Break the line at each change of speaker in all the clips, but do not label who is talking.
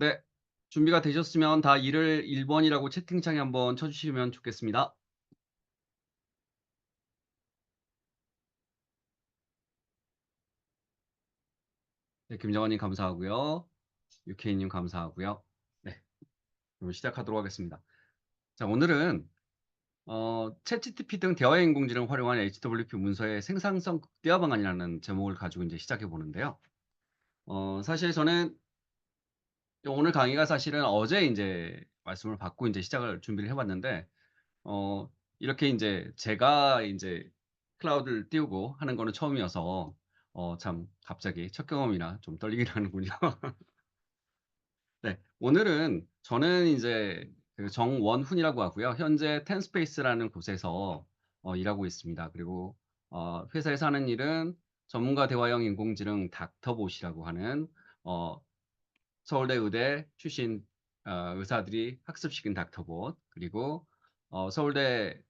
네. 준비가 되셨으면 다 이를 1 번이라고 채팅창에 한번 쳐 주시면 좋겠습니다. 네. 김정환 님 감사하고요. 유케이 님 감사하고요. 네. 그럼 시작하도록 하겠습니다. 자, 오늘은 챗GPT 등 대화 인공지능을 활용한 HWP 문서의 생산성 극대화 방안이라는 제목을 가지고 인제 시작해 보는데요. 사실 저는 오늘 강의가 사실은 어제 인제 말씀을 받고 인제 시작을 준비를 해 봤는데 어 이렇게 인제 제가 인제 클라우드를 띄우고 하는 거는 처음이어서 참 갑자기 첫 경험이라 좀 떨리긴 하는군요. 네. 오늘은 저는 인제 그 정원훈이라고 하고요. 현재 텐스페이스라는 곳에서 일하고 있습니다. 그리고 회사에서 하는 일은 전문가 대화형 인공지능 닥터봇이라고 하는 어 서울대 의대 출신 의사들이 학습시킨 닥터봇, 그리고 서울대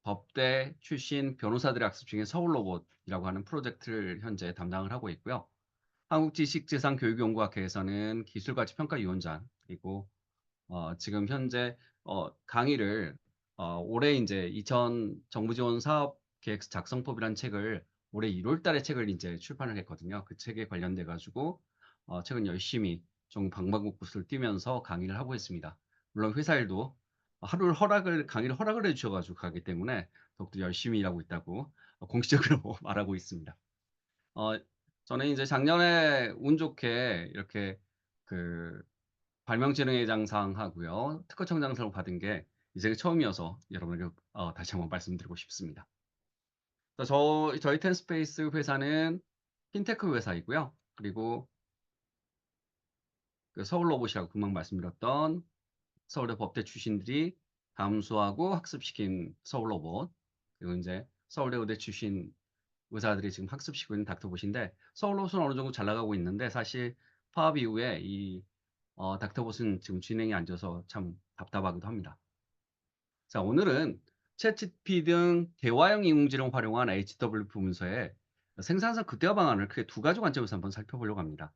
법대 출신 변호사들이 학습시킨 서울로봇이라고 하는 프로젝트를 현재 담당을 하고 있고요. 한국지식재산교육연구학회에서는 기술가치평가위원장, 그리고 지금 현재 강의를 올해 인제 정부 지원 사업 계획 작성법이라는 책을 올해 1월 달에 책을 인제 출판을 했거든요. 그 책에 관련돼 가지고 최근 열심히 좀 방방곡곡을 뛰면서 강의를 하고 있습니다. 물론 회사 일도 하루 강의를 허락을 해 주셔 가지고 가기 때문에 더욱더 열심히 일하고 있다고 공식적으로 말하고 있습니다. 어 저는 인제 작년에 운 좋게 이렇게 그 발명재능의장상 하고요. 특허청장상을 받은 게 이제 처음이어서 여러분에게 다시 한번 말씀드리고 싶습니다. 저희 텐스페이스 회사는 핀테크 회사이고요. 그리고 그 서울로봇이라고 금방 말씀드렸던 서울대 법대 출신들이 감수하고 학습시킨 서울로봇, 그리고 인제 서울대 의대 출신 의사들이 지금 학습시키고 있는 닥터봇인데, 서울로봇은 어느 정도 잘 나가고 있는데 사실 파업 이후에 이 닥터봇은 지금 진행이 안 돼서 참 답답하기도 합니다. 자, 오늘은 챗GPT 등 대화형 인공지능을 활용한 HWP 문서의 생산성 극대화 방안을 크게 두 가지 관점에서 한번 살펴보려고 합니다.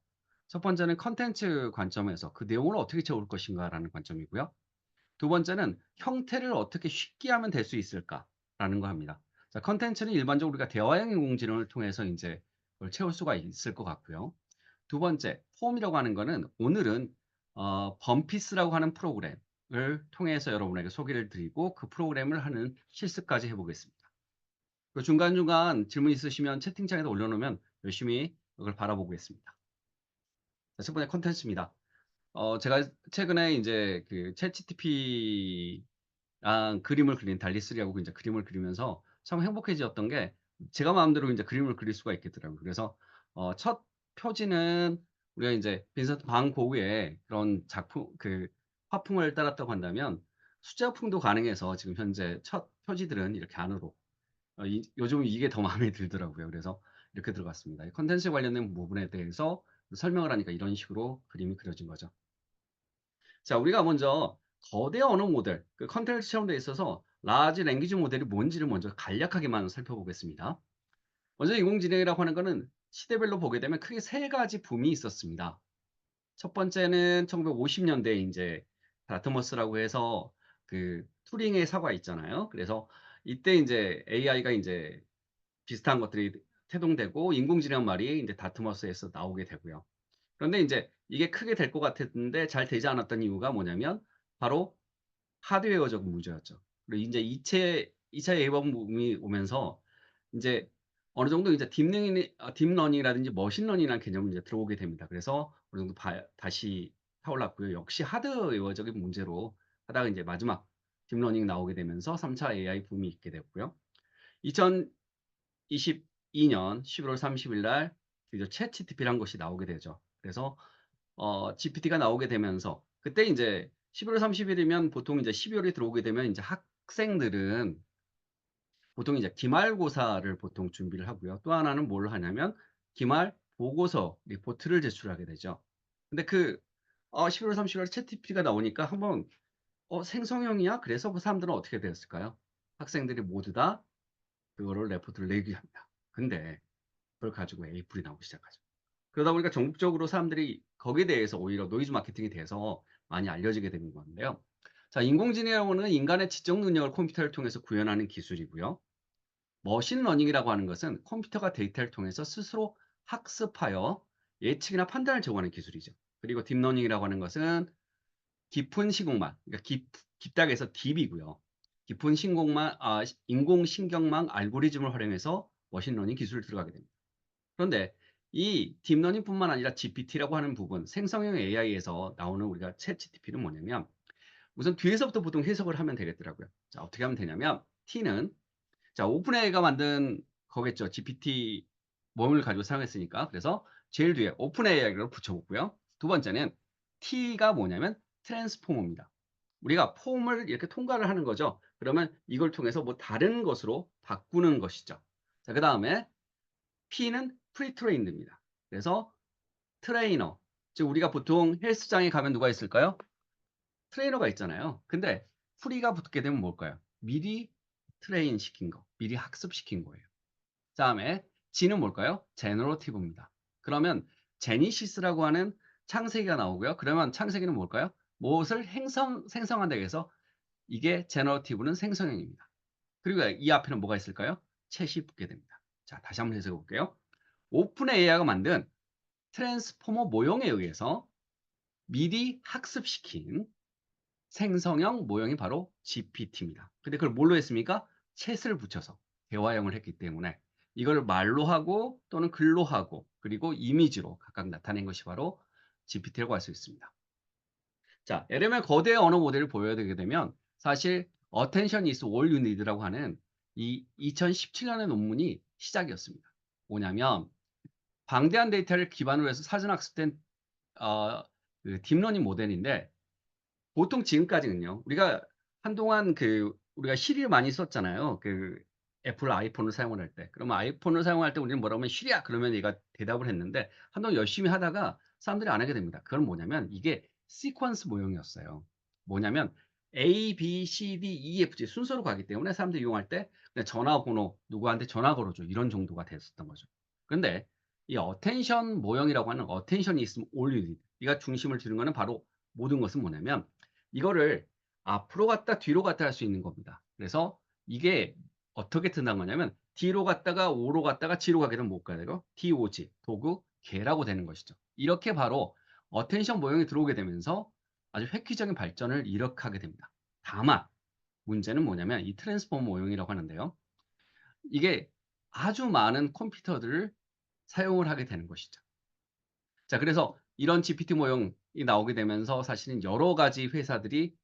첫 번째는 컨텐츠 관점에서 그 내용을 어떻게 채울 것인가라는 관점이고요. 두 번째는 형태를 어떻게 쉽게 하면 될 수 있을까라는 거 합니다. 자, 컨텐츠는 일반적으로 우리가 대화형 인공지능을 통해서 인제 그걸 채울 수가 있을 것 같고요. 두 번째, 폼이라고 하는 거는 오늘은 범피스라고 하는 프로그램을 통해서 여러분에게 소개를 드리고 그 프로그램을 하는 실습까지 해 보겠습니다. 그 중간중간 질문 있으시면 채팅창에다 올려 놓으면 열심히 그걸 바라보겠습니다. 자, 첫 번째 콘텐츠입니다. 제가 최근에 인제 그 챗GPT랑 그림을 그린 달리3하고 인제 그림을 그리면서 참 행복해졌던 게, 제가 마음대로 인제 그림을 그릴 수가 있겠더라고요. 그래서 첫 표지는 우리가 인제 빈센트 반 고흐의 그런 작품 화풍을 따랐다고 한다면 수제화풍도 가능해서 지금 현재 첫 표지들은 이렇게 안으로 요즘은 이게 더 마음에 들더라고요. 그래서 이렇게 들어갔습니다. 이 콘텐츠에 관련된 부분에 대해서 설명을 하니까 이런 식으로 그림이 그려진 거죠. 자, 우리가 먼저 거대 언어 모델, 그 컨텐츠 처럼돼 있어서 라지 랭귀지 모델이 뭔지를 먼저 간략하게만 살펴보겠습니다. 먼저 인공지능이라고 하는 거는 시대별로 보게 되면 크게 세 가지 붐이 있었습니다. 첫 번째는 1950 년대에 인제 다트머스라고 해서 그 튜링의 사과 있잖아요. 그래서 이때 인제 AI가 인제 비슷한 것들이 태동되고 인공지능 말이 인제 다트머스에서 나오게 되고요. 그런데 인제 이게 크게 될 것 같았는데 잘 되지 않았던 이유가 뭐냐면 바로 하드웨어적 문제였죠. 그리고 인제 2차 에이 붐이 오면서 인제 어느 정도 이제 딥러닝이라든지 머신러닝이라는 개념이 이제 들어오게 됩니다. 그래서 어느 정도 다시 타올랐고요. 역시 하드웨어적인 문제로 하다가 인제 마지막 딥러닝 나오게 되면서 3차 AI 붐이 있게 됐고요. 2022년 11월 30일 날 드디어 챗GPT라는 것이 나오게 되죠. 그래서 GPT가 나오게 되면서 그때 인제 11월 30일 일이면 보통 이제 12월 월에 들어오게 되면 인제 학생들은 보통 이제 기말고사를 보통 준비를 하고요. 또 하나는 뭘 하냐면 기말 보고서 리포트를 제출하게 되죠. 근데 11월 30일 날 챗GPT가 나오니까 한번 '생성형이야?' 그래서 그 사람들은 어떻게 되었을까요? 학생들이 모두 다 그거를 레포트를 내게 합니다. 근데 그걸 가지고 에이플이 나오기 시작하죠. 그러다 보니까 전국적으로 사람들이 거기에 대해서 오히려 노이즈 마케팅에 대해서 많이 알려지게 되는 건데요. 자, 인공지능이라고 하는 인간의 지적 능력을 컴퓨터를 통해서 구현하는 기술이고요. 머신러닝이라고 하는 것은 컴퓨터가 데이터를 통해서 스스로 학습하여 예측이나 판단을 제공하는 기술이죠. 그리고 딥러닝이라고 하는 것은 깊은 시공망, 그러니까 깊다고 해서 딥이고요. 깊은 인공신경망 알고리즘을 활용해서 머신러닝 기술을 들어가게 됩니다. 그런데 이 딥러닝뿐만 아니라 GPT라고 하는 부분, 생성형 AI에서 나오는 우리가 챗GPT는 뭐냐면 우선 뒤에서부터 보통 해석을 하면 되겠더라고요. 자, 어떻게 하면 되냐면 T는 자, 오픈AI가 만든 거겠죠. GPT 모형을 가지고 사용했으니까. 그래서 제일 뒤에 오픈AI를 붙여보고요. 두 번째는 T가 뭐냐면 트랜스포머입니다. 우리가 폼을 이렇게 통과를 하는 거죠. 그러면 이걸 통해서 뭐 다른 것으로 바꾸는 것이죠. 자, 그다음에 P는 프리트레인드입니다. 그래서 트레이너. 즉 우리가 보통 헬스장에 가면 누가 있을까요? 트레이너가 있잖아요. 근데 프리가 붙게 되면 뭘까요? 미리 트레인 시킨 거, 미리 학습시킨 거예요. 다음에 G는 뭘까요? 제너러티브입니다. 그러면 제니시스라고 하는 창세기가 나오고요. 그러면 창세기는 뭘까요? 무엇을 생성한다고 해서 이게 제너러티브는 생성형입니다. 그리고 이 앞에는 뭐가 있을까요? 챗이 붙게 됩니다. 자, 다시 한번 해석해 볼게요. 오픈 AI가 만든 트랜스포머 모형에 의해서 미리 학습시킨 생성형 모형이 바로 GPT입니다. 근데 그걸 뭘로 했습니까? 챗을 붙여서 대화형을 했기 때문에 이걸 말로 하고 또는 글로 하고 그리고 이미지로 각각 나타낸 것이 바로 GPT라고 할 수 있습니다. 자, LM의 거대 언어 모델을 보여드리게 되면 사실 Attention is all you need라고 하는 이 2017년의 논문이 시작이었습니다. 뭐냐면 방대한 데이터를 기반으로 해서 사전 학습된 어, 그 딥러닝 모델인데 보통 지금까지는요. 우리가 한동안 우리가 시리를 많이 썼잖아요. 애플 아이폰을 사용을 할 때. 그러면 아이폰을 사용할 때 우리는 뭐라고 하면 "시리야." 그러면 얘가 대답을 했는데 한동안 열심히 하다가 사람들이 안 하게 됩니다. 그건 뭐냐면 이게 시퀀스 모형이었어요. 뭐냐면 A, B, C, D, E, F, G 순서로 가기 때문에 사람들이 이용할 때 그냥 전화번호 "누구한테 전화 걸어 줘." 이런 정도가 됐었던 거죠. 그런데 이 어텐션 모형이라고 하는 어텐션이 있으면 all you need. 네가 중심을 두는 거는 바로 모든 것은 뭐냐면 이거를 앞으로 갔다 뒤로 갔다 할 수 있는 겁니다. 그래서 이게 어떻게 된다는 거냐면 D로 갔다가 O로 갔다가 G로 가게 되면 못 가요. 이거 DOG 도구 개라고 되는 것이죠. 이렇게 바로 어텐션 모형이 들어오게 되면서 아주 획기적인 발전을 이룩하게 됩니다. 다만 문제는 뭐냐면 이 트랜스포머 모형이라고 하는데요. 이게 아주 많은 컴퓨터들을 사용을 하게 되는 것이죠. 자, 그래서 이런 GPT 모형이 나오게 되면서 사실은 여러 가지 회사들이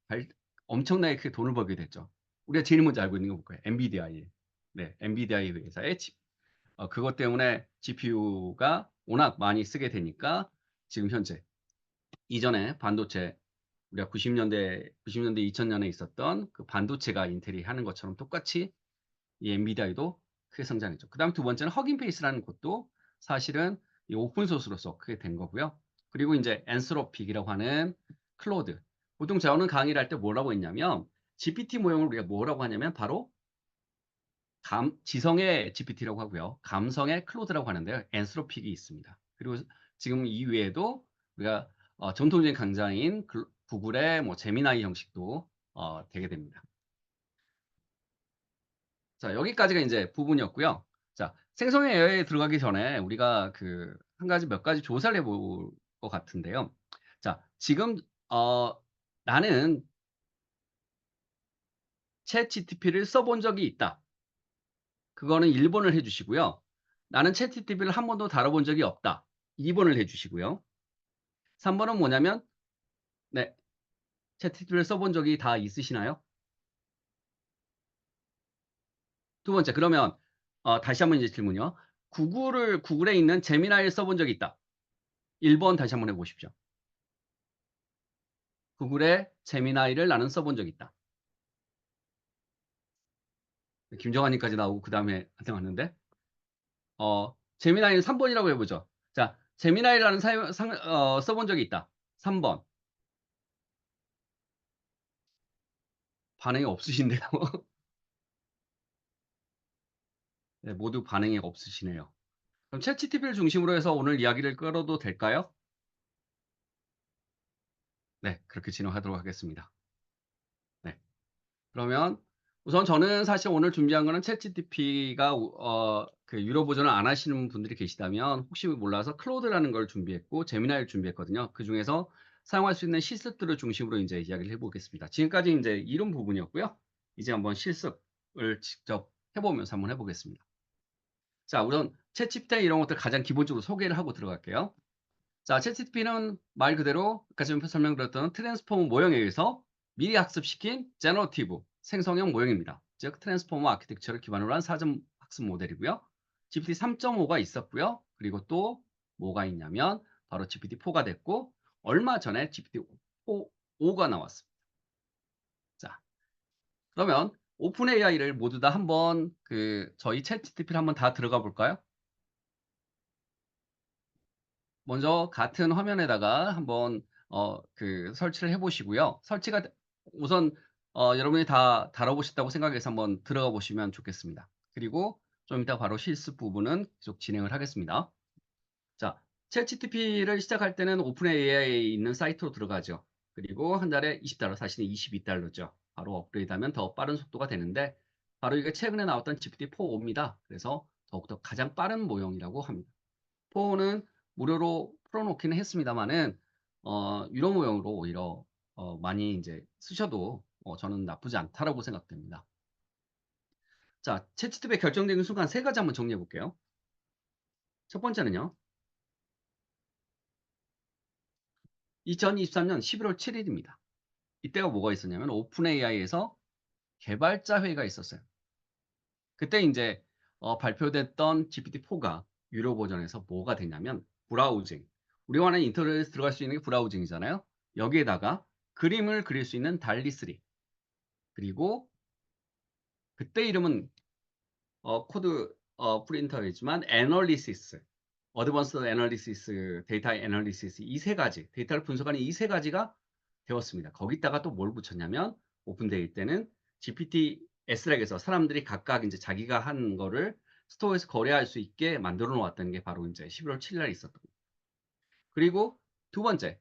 엄청나게 크게 돈을 벌게 됐죠. 우리가 제일 먼저 알고 있는 게 뭘까요? 엔비디아이. 네, 엔비디아이 회사의 그것 때문에 GPU가 워낙 많이 쓰게 되니까 지금 현재 이전에 반도체 우리가 90년대 2000년에 있었던 그 반도체가 인텔이 하는 것처럼 똑같이 이 엔비디아도 크게 성장했죠. 그다음 두 번째는 허깅 페이스라는 곳도 사실은 이 오픈 소스로서 크게 된 거고요. 그리고 인제 앤스로픽이라고 하는 클로드. 보통 저는 강의를 할 때 뭐라고 했냐면 GPT 모형을 우리가 뭐라고 하냐면 바로 지성의 GPT라고 하고요. 감성의 클로드라고 하는데요. 앤스로픽이 있습니다. 그리고 지금 이외에도 우리가 전통적인 강자인 구글의 뭐 제미나이 형식도 되게 됩니다. 자, 여기까지가 인제 부분이었고요. 자, 생성형 AI에 들어가기 전에 우리가 몇 가지 조사를 해볼 것 같은데요. 자, 지금 "나는 챗GPT를 써본 적이 있다." 그거는 1 번을 해 주시고요. "나는 챗GPT를 한 번도 다뤄 본 적이 없다." 2 번을 해 주시고요. 3 번은 뭐냐면 네, 챗GPT를 써본 적이 다 있으시나요? 두 번째, 그러면 다시 한번 이제 질문이요. 구글에 있는 제미나이를 써본 적이 있다." 1번 다시 한번 해 보십시오. 구글의 제미나이를 나는 써본 적이 있다. 김정환 님까지 나오고 그다음에 한테 왔는데 제미나이는 3 번이라고 해 보죠. 자, 제미나이라는 써본 적이 있다. 3 번. 반응이 없으신데요. 네, 모두 반응이 없으시네요. 그럼 챗GPT를 중심으로 해서 오늘 이야기를 끌어도 될까요? 네. 그렇게 진행하도록 하겠습니다. 네. 그러면 우선 저는 사실 오늘 준비한 거는 챗GPT가 그 유료 버전을 안 하시는 분들이 계시다면 혹시 몰라서 클로드라는 걸 준비했고 제미나이를 준비했거든요. 그중에서 사용할 수 있는 실습들을 중심으로 인제 이야기를 해 보겠습니다. 지금까지 인제 이론 부분이었고요. 이제 한번 실습을 직접 해 보면서 한번 해 보겠습니다. 자, 우선 챗GPT 이런 것들 가장 기본적으로 소개를 하고 들어갈게요. 자, 챗GPT는 말 그대로 아까 좀 설명드렸던 트랜스포머 모형에 의해서 미리 학습시킨 제너러티브 생성형 모형입니다. 즉 트랜스포머 아키텍처를 기반으로 한 사전 학습 모델이고요. GPT 3.5가 있었고요. 그리고 또 뭐가 있냐면 바로 GPT-4가 됐고 얼마 전에 GPT-5가 나왔습니다. 자, 그러면 오픈 AI를 모두 다 한번 저희 챗GPT를 한번 다 들어가 볼까요? 먼저 같은 화면에다가 한번 설치를 해 보시고요. 설치가 우선 여러분이 다 다뤄보셨다고 생각해서 한번 들어가 보시면 좋겠습니다. 그리고 좀 이따 바로 실습 부분은 계속 진행을 하겠습니다. 자, 챗GPT를 시작할 때는 오픈 AI에 있는 사이트로 들어가죠. 그리고 한 달에 $20, 사실은 $22죠. 바로 업그레이드하면 더 빠른 속도가 되는데 바로 이게 최근에 나왔던 GPT-4입니다. 그래서 더욱더 가장 빠른 모형이라고 합니다. 4는 무료로 풀어 놓기는 했습니다마는 유료 모형으로 오히려 많이 인제 쓰셔도 저는 나쁘지 않다라고 생각됩니다. 자, 챗GPT가 결정되는 순간 세 가지 한번 정리해 볼게요. 첫 번째는요. 2023년 11월 7일입니다. 이때가 뭐가 있었냐면 오픈 AI에서 개발자 회의가 있었어요. 그때 인제 발표됐던 GPT-4가 유료 버전에서 뭐가 되냐면 브라우징. 우리가 말하는 인터넷에 들어갈 수 있는 게 브라우징이잖아요. 여기에다가 그림을 그릴 수 있는 달리3 그리고 그때 이름은 코드 프린터이지만 애널리시스, 어드밴스드 애널리시스, 데이터 애널리시스 이 세 가지, 데이터를 분석하는 이 세 가지가 되었습니다. 거기다가 또 뭘 붙였냐면 오픈데이 때는 GPT S락에서 사람들이 각각 인제 자기가 한 거를 스토어에서 거래할 수 있게 만들어 놓았던 게 바로 인제 11월 7일 날 있었던 거예요. 그리고 두 번째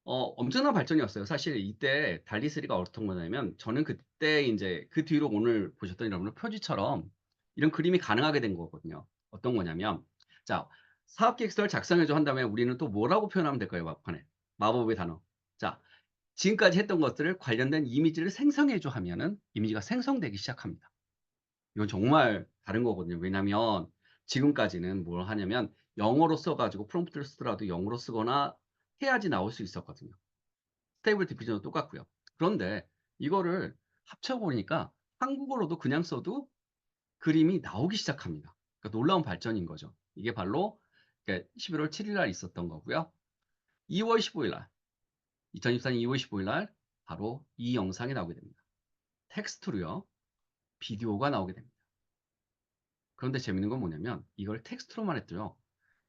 엄청난 발전이었어요. 사실 이때 달리3가 어떤 거냐면 저는 그때 인제 그 뒤로 오늘 보셨던 여러분의 표지처럼 이런 그림이 가능하게 된 거거든요. 어떤 거냐면 자, 사업 계획서를 작성해 줘 한 다음에 우리는 또 뭐라고 표현하면 될까요? 막판에. 마법의 단어. 자, 지금까지 했던 것들을 관련된 이미지를 생성해 줘 하면은 이미지가 생성되기 시작합니다. 이건 정말 다른 거거든요. 왜냐면 지금까지는 뭘 하냐면 영어로 써 가지고 프롬프트를 쓰더라도 영어로 쓰거나 해야지 나올 수 있었거든요. 스테이블 디퓨전도 똑같고요. 그런데 이거를 합쳐 보니까 한국어로도 그냥 써도 그림이 나오기 시작합니다. 그러니까 놀라운 발전인 거죠. 이게 바로 11월 7일 날 있었던 거고요. 2월 15일 날 2024년 2월 15일 날 바로 이 영상이 나오게 됩니다. 텍스트로요. 비디오가 나오게 됩니다. 그런데 재밌는 건 뭐냐면 이걸 텍스트로만 했더요.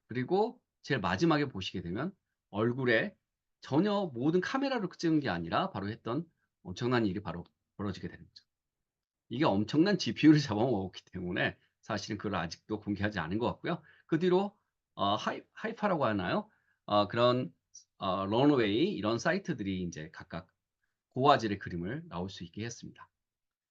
그리고 제일 마지막에 보시게 되면 얼굴에 전혀 모든 카메라로 찍은 게 아니라 바로 했던 엄청난 일이 바로 벌어지게 되는 거죠. 이게 엄청난 GPU를 잡아먹었기 때문에 사실은 그걸 아직도 공개하지 않은 것 같고요. 그 뒤로 하이파라고 하나요? 그런 런웨이 이런 사이트들이 인제 각각 고화질의 그림을 나올 수 있게 했습니다.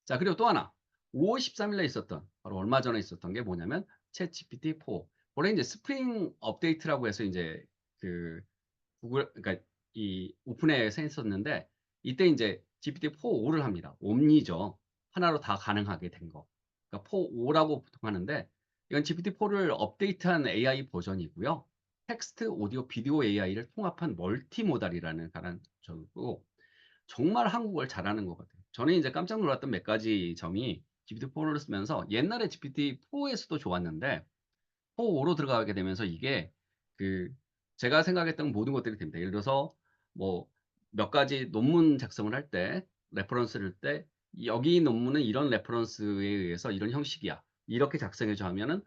자, 그리고 또 하나 5월 13일 날 있었던 바로 얼마 전에 있었던 게 뭐냐면 챗GPT-4 원래 인제 스프링 업데이트라고 해서 인제 그 구글 그러니까 이 오픈AI에서 했었는데 이때 인제 GPT-4.5를 합니다. 옴니죠. 하나로 다 가능하게 된 거. 그러니까 4.5라고 보통 하는데 이건 GPT-4를 업데이트한 AI 버전이고요. 텍스트, 오디오, 비디오 AI를 통합한 멀티모달이라는 저고 정말 한국어를 잘하는 것 같아요. 저는 이제 깜짝 놀랐던 몇 가지 점이 GPT-4를 쓰면서 옛날에 GPT-4에서도 좋았는데 4.5로 들어가게 되면서 이게 그 제가 생각했던 모든 것들이 됩니다. 예를 들어서 뭐 몇 가지 논문 작성을 할 때 레퍼런스를 때 "여기 논문은 이런 레퍼런스에 의해서 이런 형식이야. 이렇게 작성해 줘." 하면은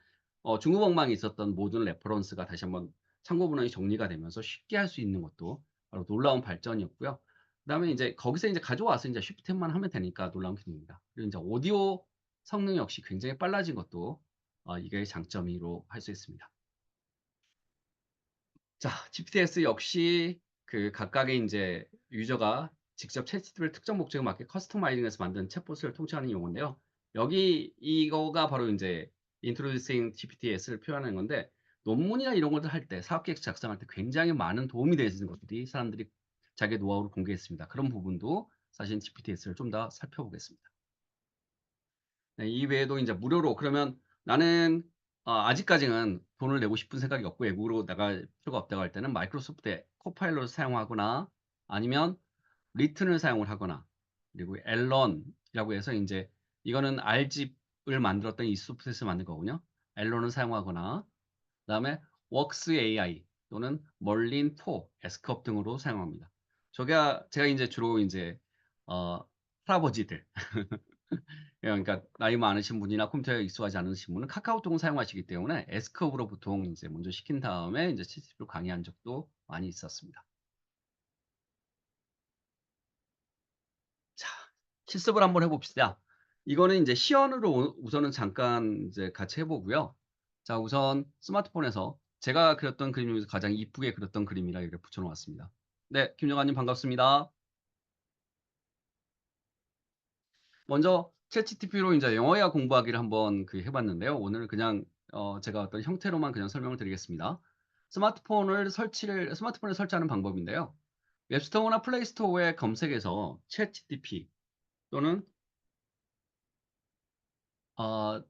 중국 엉망이 있었던 모든 레퍼런스가 다시 한번 참고 문헌이 정리가 되면서 쉽게 할 수 있는 것도 바로 놀라운 발전이었고요. 그다음에 인제 거기서 인제 가져와서 인제 쉬프트만 하면 되니까 놀라운 기능입니다. 그리고 인제 오디오 성능 역시 굉장히 빨라진 것도 이게 장점이로 할 수 있습니다. 자, GPTs 역시 그 각각의 인제 유저가 직접 챗GPT를 특정 목적에 맞게 커스터마이징해서 만든 챗봇을 통칭하는 용어인데요. 여기 이거가 바로 인제 introducing GPTs를 표현하는 건데, 논문이나 이런 것들 할 때 사업 계획 작성할 때 굉장히 많은 도움이 되는 것들이 사람들이 자기의 노하우를 공개했습니다. 그런 부분도 사실 GPTs를 좀 더 살펴보겠습니다. 네, 이외에도 인제 무료로 그러면 나는 아직까지는 돈을 내고 싶은 생각이 없고 외국으로 나갈 필요가 없다고 할 때는 마이크로소프트의 코파일럿을 사용하거나 아니면 리튼을 사용을 하거나, 그리고 앨런이라고 해서 인제 이거는 R집을 만들었던 이 소프트에서 만든 거거든요. 앨런을 사용하거나, 그다음에 웍스 AI 또는 멀린 토, 에스컵 등으로 사용합니다. 제가 인제 주로 인제 어 할아버지들 예, 그러니까 나이 많으신 분이나 컴퓨터에 익숙하지 않으신 분은 카카오톡을 사용하시기 때문에 에스크업으로 보통 인제 먼저 시킨 다음에 인제 ChatGPT로 강의한 적도 많이 있었습니다. 자, 실습을 한번 해 봅시다. 이거는 인제 시연으로 우선은 잠깐 인제 같이 해 보고요. 자, 우선 스마트폰에서 제가 그렸던 그림 중에서 가장 이쁘게 그렸던 그림이라 이렇게 붙여 놓았습니다. 네, 김정아님 반갑습니다. 먼저 챗GPT로 인제 영어회화 공부하기를 한번 해 봤는데요. 오늘은 그냥 제가 어떤 형태로만 그냥 설명을 드리겠습니다. 스마트폰에 설치하는 방법인데요. 앱스토어나 플레이스토어에 검색해서 챗GPT 또는 어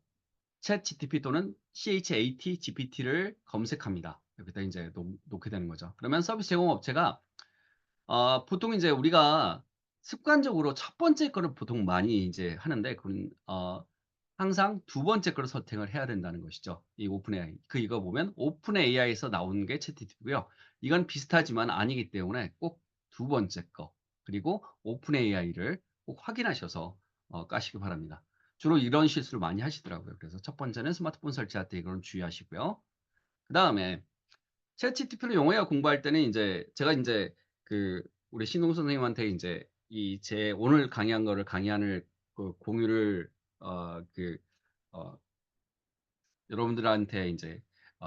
챗GPT 또는 ChatGPT를 검색합니다. 여기다 인제 놓게 되는 거죠. 그러면 서비스 제공 업체가 보통 인제 우리가 습관적으로 첫 번째 거를 보통 많이 이제 하는데, 그건 항상 두 번째 거를 선택을 해야 된다는 것이죠. 이 오픈 AI. 이거 보면 오픈 AI에서 나온 게 챗GPT고요. 이건 비슷하지만 아니기 때문에 꼭 두 번째 거 그리고 오픈 AI를 꼭 확인하셔서 까시기 바랍니다. 주로 이런 실수를 많이 하시더라고요. 그래서 첫 번째는 스마트폰 설치할 때 이거는 주의하시고요. 그다음에 챗GPT로 영어회화 공부할 때는 인제 제가 인제 우리 신동 선생님한테 인제 제 오늘 강의한 거를 강의안을 공유를 어 그 어 여러분들한테 인제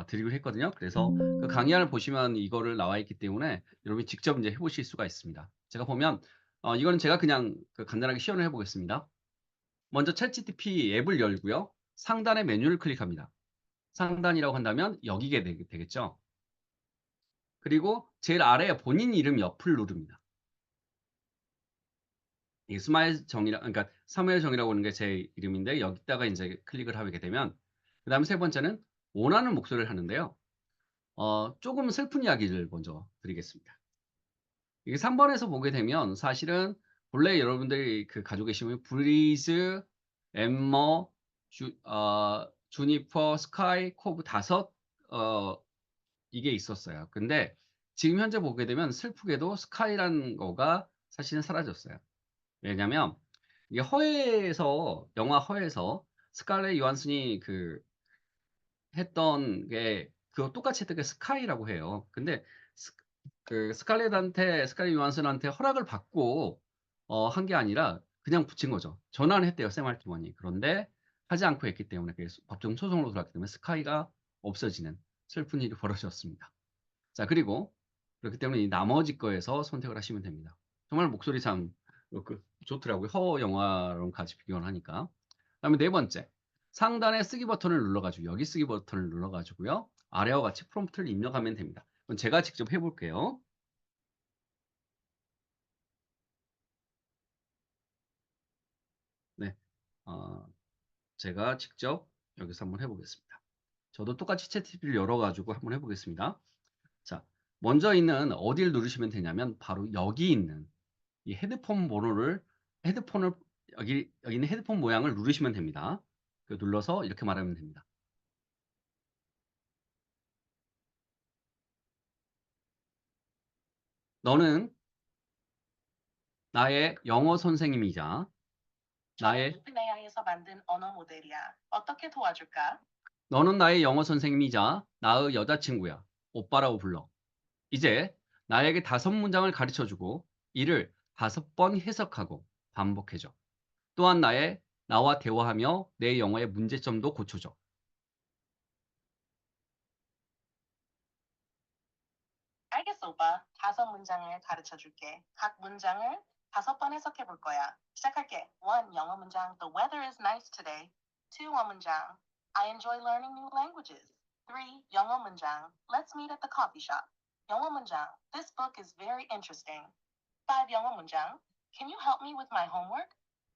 드리기로 했거든요. 그래서 그 강의안을 보시면 이거를 나와 있기 때문에 여러분이 직접 인제 해 보실 수가 있습니다. 제가 보면 이거는 제가 그냥 간단하게 시연을 해 보겠습니다. 먼저 챗GPT 앱을 열고요. 상단의 메뉴를 클릭합니다. 상단이라고 한다면 여기게 되겠죠. 그리고 제일 아래에 본인 이름 옆을 누릅니다. 이 스마일 정이라 그러니까 사무엘 정이라고 하는 게 제 이름인데 여기다가 인제 클릭을 하게 되면, 그다음에 세 번째는 원하는 목소리를 하는데요. 쪼금 슬픈 이야기를 먼저 드리겠습니다. 이게 3 번에서 보게 되면 사실은 본래 여러분들이 가지고 계시면 브리즈, 엠머, 주니퍼, 스카이, 코브 5 어 이게 있었어요. 근데 지금 현재 보게 되면 슬프게도 스카이라는 거가 사실은 사라졌어요. 왜냐면 이게 영화 허에서 스칼렛 요한슨이 했던 게 그거 똑같이 했던 게 스카이라고 해요. 근데 스 스칼렛 요한슨한테 허락을 받고 한 게 아니라 그냥 붙인 거죠. 전화는 했대요, 샘 알트먼이. 그런데 하지 않고 했기 때문에 그게 법정 소송으로 돌아갔기 때문에 스카이가 없어지는 슬픈 일이 벌어졌습니다. 자, 그리고 그렇기 때문에 이 나머지 거에서 선택을 하시면 됩니다. 정말 목소리 참 좋더라고요, 허 영화랑 같이 비교를 하니까. 그다음에 네 번째, 상단에 쓰기 버튼을 눌러 가지고 여기 쓰기 버튼을 눌러 가지고요. 아래와 같이 프롬프트를 입력하면 됩니다. 그럼 제가 직접 해 볼게요. 네. 어 제가 직접 여기서 한번 해 보겠습니다. 저도 똑같이 챗GPT를 열어 가지고 한번 해 보겠습니다. 자, 먼저 있는 어디를 누르시면 되냐면 바로 여기 있는 이 헤드폰을 여기 있는 헤드폰 모양을 누르시면 됩니다. 눌러서 이렇게 말하면 됩니다. "너는 나의 영어 선생님이자 나의
OpenAI에서 만든 언어 모델이야. 어떻게 도와줄까?
너는 나의 영어 선생님이자 나의 여자친구야. 오빠라고 불러. 이제 나에게 5 문장을 가르쳐 주고 이를 5번 해석하고 반복해 줘. 또한 나와 대화하며 내 영어의 문제점도 고쳐 줘."
알겠어, 오빠. 5문장을 가르쳐 줄게. 각 문장을 5번 해석해 볼 거야. 시작할게. 1. 영어 문장. The weather is nice today. 2. 문장. I enjoy learning new languages. 3. 영어 문장. Let's meet at the coffee shop. 영어 문장. This book is very interesting. 5. 영어 문장. Can you help me with my homework?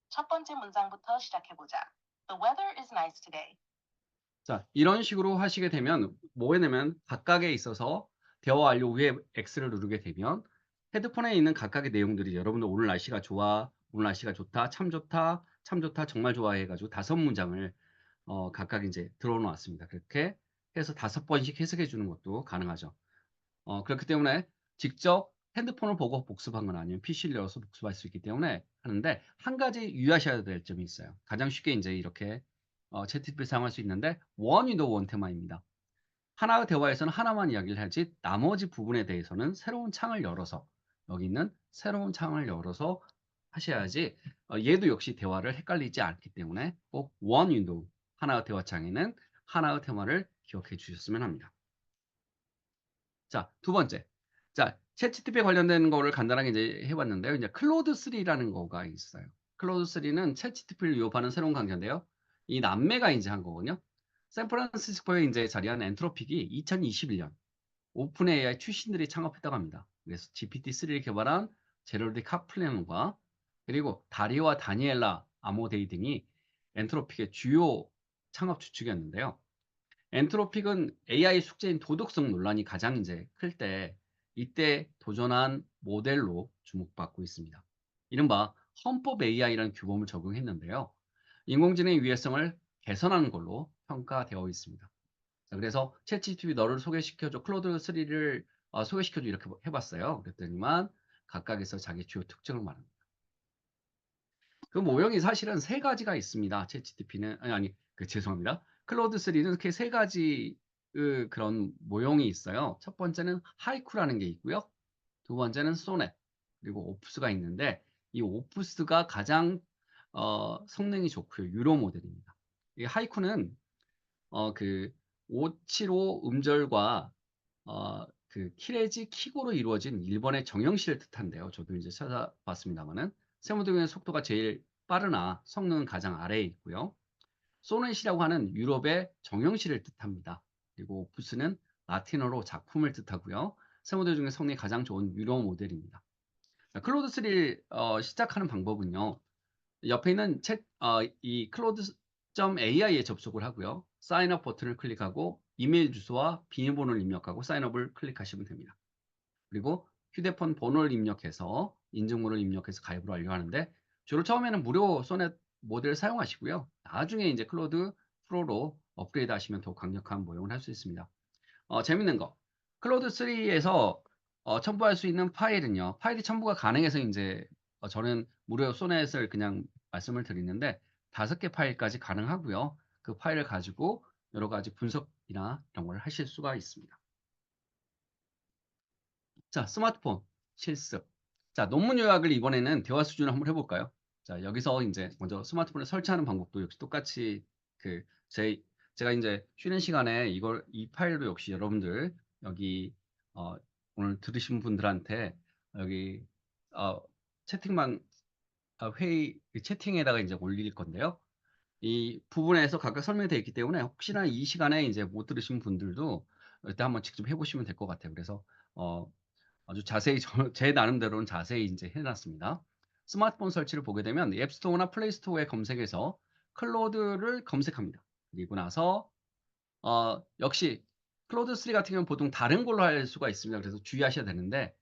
첫 번째 문장부터 시작해 보자. The weather is nice today.
자, 이런 식으로 하시게 되면 뭐에 되면 각각에 있어서 대화 완료 후에 X를 누르게 되면 헤드폰에 있는 각각의 내용들이 여러분들 오늘 날씨가 좋아, 오늘 날씨가 좋다, 참 좋다, 참 좋다, 정말 좋아 해가지고 5문장을 각각 이제 들어놓았습니다. 그렇게 해서 5번씩 해석해 주는 것도 가능하죠. 그렇기 때문에 직접 핸드폰을 보고 복습한 건 아니면 PC를 열어서 복습할 수 있기 때문에 하는데 한 가지 유의하셔야 될 점이 있어요. 가장 쉽게 이제 이렇게 챗GPT를 사용할 수 있는데 one window one 테마입니다. 하나의 대화에서는 하나만 이야기를 하지 나머지 부분에 대해서는 새로운 창을 열어서 여기 있는 새로운 창을 열어서 하셔야지 얘도 역시 대화를 헷갈리지 않기 때문에 꼭 one window 하나의 대화창에는 하나의 테마를 기억해 주셨으면 합니다. 자, 두 번째. 자, 챗GPT에 관련된 거를 간단하게 이제 해봤는데요. 이제 클로드 3라는 거가 있어요. 클로드 3는 챗GPT를 유업하는 새로운 강좌인데요. 이 남매가 이제 한 거거든요. 샌프란시스코에 이제 자리한 엔트로픽이 2021년 오픈 AI 출신들이 창업했다고 합니다. 그래서 GPT-3를 개발한 제럴드 카플랜과 그리고 다리와 다니엘라 아모데이 등이 엔트로픽의 주요 창업 주축이었는데요. 엔트로픽은 AI 숙제인 도덕성 논란이 가장 이제 클 때 이때 도전한 모델로 주목받고 있습니다. 이른바 헌법 AI라는 규범을 적용했는데요. 인공지능의 유해성을 개선하는 걸로 평가되어 있습니다. 자, 그래서 챗GPT 너를 소개시켜줘, 클로드 3를 소개시켜줘 이렇게 해봤어요. 그랬더니만 각각에서 자기 주요 특징을 말합니다. 그 모형이 사실은 세 가지가 있습니다. 챗GPT는 죄송합니다. 클로드 3는 이렇게 세 가지 그런 모형이 있어요. 첫 번째는 하이쿠라는 게 있고요. 두 번째는 소넷 그리고 오프스가 있는데 이 오프스가 가장 성능이 좋고요. 유로 모델입니다. 이 하이쿠는 그 575 음절과 그 키레지 키고로 이루어진 일본의 정형시를 뜻한데요. 저도 이제 찾아봤습니다만은 세모등의 속도가 제일 빠르나 성능은 가장 아래에 있고요. 소넷이라고 하는 유럽의 정형시를 뜻합니다. 그리고 오프스는 라틴어로 작품을 뜻하고요. 세모들 중에 성능이 가장 좋은 유로 모델입니다. 클로드 3를 시작하는 방법은요. 옆에 있는 이 클로드.ai에 접속을 하고요. 사인업 버튼을 클릭하고 이메일 주소와 비밀번호를 입력하고 사인업을 클릭하시면 됩니다. 그리고 휴대폰 번호를 입력해서 인증문을 입력해서 가입을 완료하는데 주로 처음에는 무료 소넷 모델을 사용하시고요. 나중에 이제 클로드 프로로 업그레이드 하시면 더 강력한 모형을 할 수 있습니다. 재밌는 거. 클로드 3에서 첨부할 수 있는 파일은요. 파일이 첨부가 가능해서 이제 저는 무료 소넷을 그냥 말씀을 드리는데 5개 파일까지 가능하고요. 그 파일을 가지고 여러 가지 분석이나 이런 걸 하실 수가 있습니다. 자, 스마트폰 실습. 자, 논문 요약을 이번에는 대화 수준으로 한번 해볼까요? 자, 여기서 이제 먼저 스마트폰을 설치하는 방법도 역시 똑같이 그 제가 이제 쉬는 시간에 이 파일도 역시 여러분들 여기 오늘 들으신 분들한테 여기 채팅방 회의 그 채팅에다가 이제 올릴 건데요. 이 부분에서 각각 설명되어 있기 때문에 혹시나 이 시간에 이제 못 들으신 분들도 이때 한번 직접 해보시면 될 것 같아요. 그래서 아주 자세히 제 나름대로는 자세히 이제 해놨습니다. 스마트폰 설치를 보게 되면 앱스토어나 플레이스토어에 검색해서 클로드를 검색합니다. 그리고 나서 역시 클로드 3 같은 경우는 보통 다른 걸로 할 수가 있습니다. 그래서 주의하셔야 되는데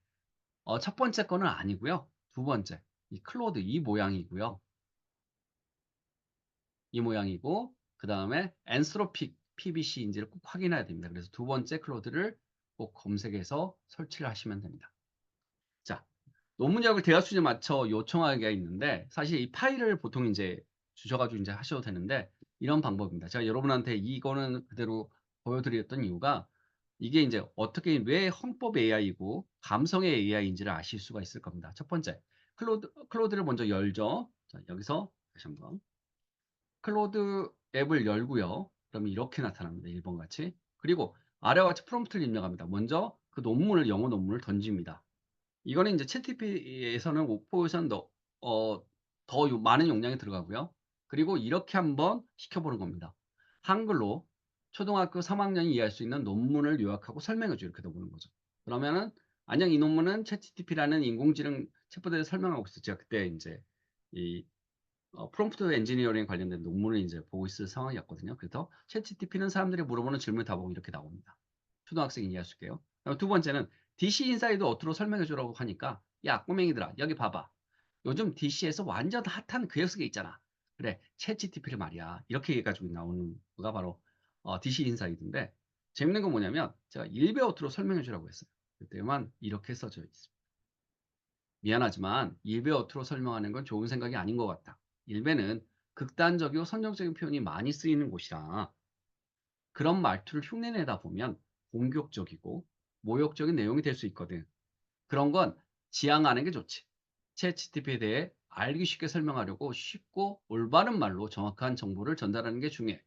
첫 번째 거는 아니고요. 두 번째 이 클로드 이 모양이고요. 이 모양이고 그 다음에 엔스로픽 PBC인지를 꼭 확인해야 됩니다. 그래서 두 번째 클로드를 꼭 검색해서 설치를 하시면 됩니다. 자, 논문 요약을 대화 수준에 맞춰 요청하기가 있는데 사실 이 파일을 보통 이제 주셔가지고 이제 하셔도 되는데 이런 방법입니다. 제가 여러분한테 이거는 그대로 보여드렸던 이유가 이게 이제 어떻게 왜 헌법 AI이고 감성의 AI인지를 아실 수가 있을 겁니다. 첫 번째, 클로드를 먼저 열죠. 자, 여기서 다시 한번 클로드 앱을 열고요. 그러면 이렇게 나타납니다. 1번 같이. 그리고 아래와 같이 프롬프트를 입력합니다. 먼저 그 논문을 영어 논문을 던집니다. 이거는 인제 챗GPT에서는 5% 더 많은 용량이 들어가고요. 그리고 이렇게 한번 시켜보는 겁니다. 한글로 초등학교 3 학년이 이해할 수 있는 논문을 요약하고 설명해 줘 이렇게 넣어보는 거죠. 그러면은 "안녕 이 논문은 챗GPT라는 인공지능 챗봇에 설명하고 있어." 제가 그때 인제 이 프롬프트 엔지니어링 관련된 논문을 인제 보고 있을 상황이었거든요. 그래서 챗GPT는 사람들이 물어보는 질문에 답하고 이렇게 나옵니다. 초등학생이 이해할 수 있게요. 그다음에 두 번째는 DC 인사이드 어투로 설명해 주라고 하니까 "야 꼬맹이들아 여기 봐봐. 요즘 DC에서 완전 핫한 그 녀석이 있잖아. 그래 챗GPT를 말이야." 이렇게 해 가지고 나오는 거가 바로 DC 인사이드인데 재밌는 건 뭐냐면 제가 일베 어투로 설명해 주라고 했어요. 그때만 이렇게 써져 있습니다. "미안하지만 일베 어투로 설명하는 건 좋은 생각이 아닌 것 같다. 일베는 극단적이고 선정적인 표현이 많이 쓰이는 곳이라 그런 말투를 흉내내다 보면 공격적이고 모욕적인 내용이 될 수 있거든. 그런 건 지양하는 게 좋지. 챗GPT에 대해 알기 쉽게 설명하려고 쉽고 올바른 말로 정확한 정보를 전달하는 게 중요해.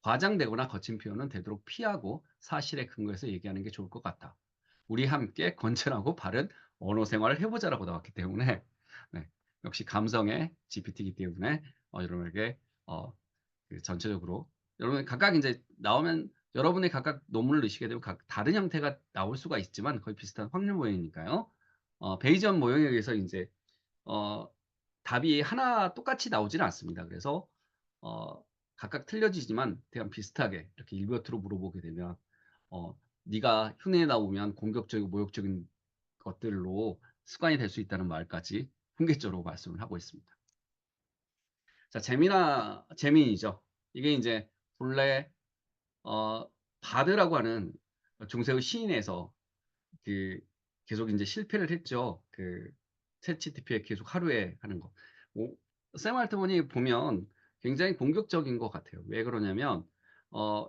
과장되거나 거친 표현은 되도록 피하고 사실에 근거해서 얘기하는 게 좋을 것 같아. 우리 함께 건전하고 바른 언어 생활을 해보자라고 나왔기 때문에 네, 역시 감성의 GPT이기 때문에 여러분에게 어, 그 전체적으로 여러분 각각 인제 나오면 여러분이 각각 논문을 넣으시게 되면 각 다른 형태가 나올 수가 있지만 거의 비슷한 확률 모형이니까요. 베이지언 모형에 의해서 인제 어 답이 하나 똑같이 나오지는 않습니다. 그래서 어 각각 틀려지지만 대강 비슷하게 이렇게 일부러트로 물어보게 되면 "네가 흉내내 나오면 공격적이고 모욕적인 것들로 습관이 될 수 있다."는 말까지 훈계적으로 말씀을 하고 있습니다. 자 재민이죠. 이게 인제 본래 어 바드라고 하는 중세의 시인에서 그 계속 인제 실패를 했죠. 그 챗GPT에 계속 하루에 하는 거. 오 샘 알트만이 보면 굉장히 공격적인 것 같아요. 왜 그러냐면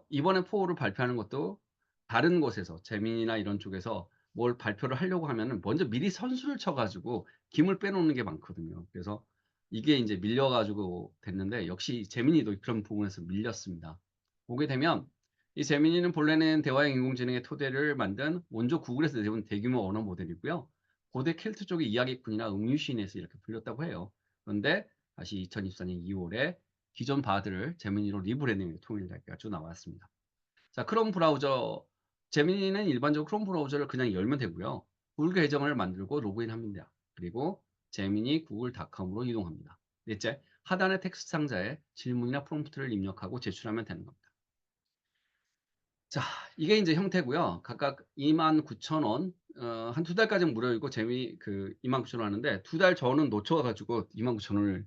이번에 포를 발표하는 것도 다른 곳에서 재민이나 이런 쪽에서 뭘 발표를 하려고 하면은 먼저 미리 선수를 쳐 가지고 김을 빼놓는 게 많거든요. 그래서 이게 인제 밀려 가지고 됐는데 역시 재민이도 그런 부분에서 밀렸습니다. 보게 되면 이 제미니는 본래는 대화형 인공지능의 토대를 만든 원조 구글에서 내려온 대규모 언어 모델이고요. 고대 켈트 쪽의 이야기꾼이나 음유시인에서 이렇게 불렸다고 해요. 그런데 다시 2024년 2월에 기존 바드를 제미니로 리브랜딩을 통일하기가 나왔습니다. 자, 크롬 브라우저 제미니는 일반적으로 크롬 브라우저를 그냥 열면 되고요. 구글 계정을 만들고 로그인합니다. 그리고 제미니 구글닷컴으로 이동합니다. 넷째, 하단의 텍스트 상자에 질문이나 프롬프트를 입력하고 제출하면 되는 겁니다. 자, 이게 인제 형태고요. 각각 29,000원 한 2 달까지는 무료이고 재미 그 29,000원 하는데 2달 전은 놓쳐 가지고 29,000원을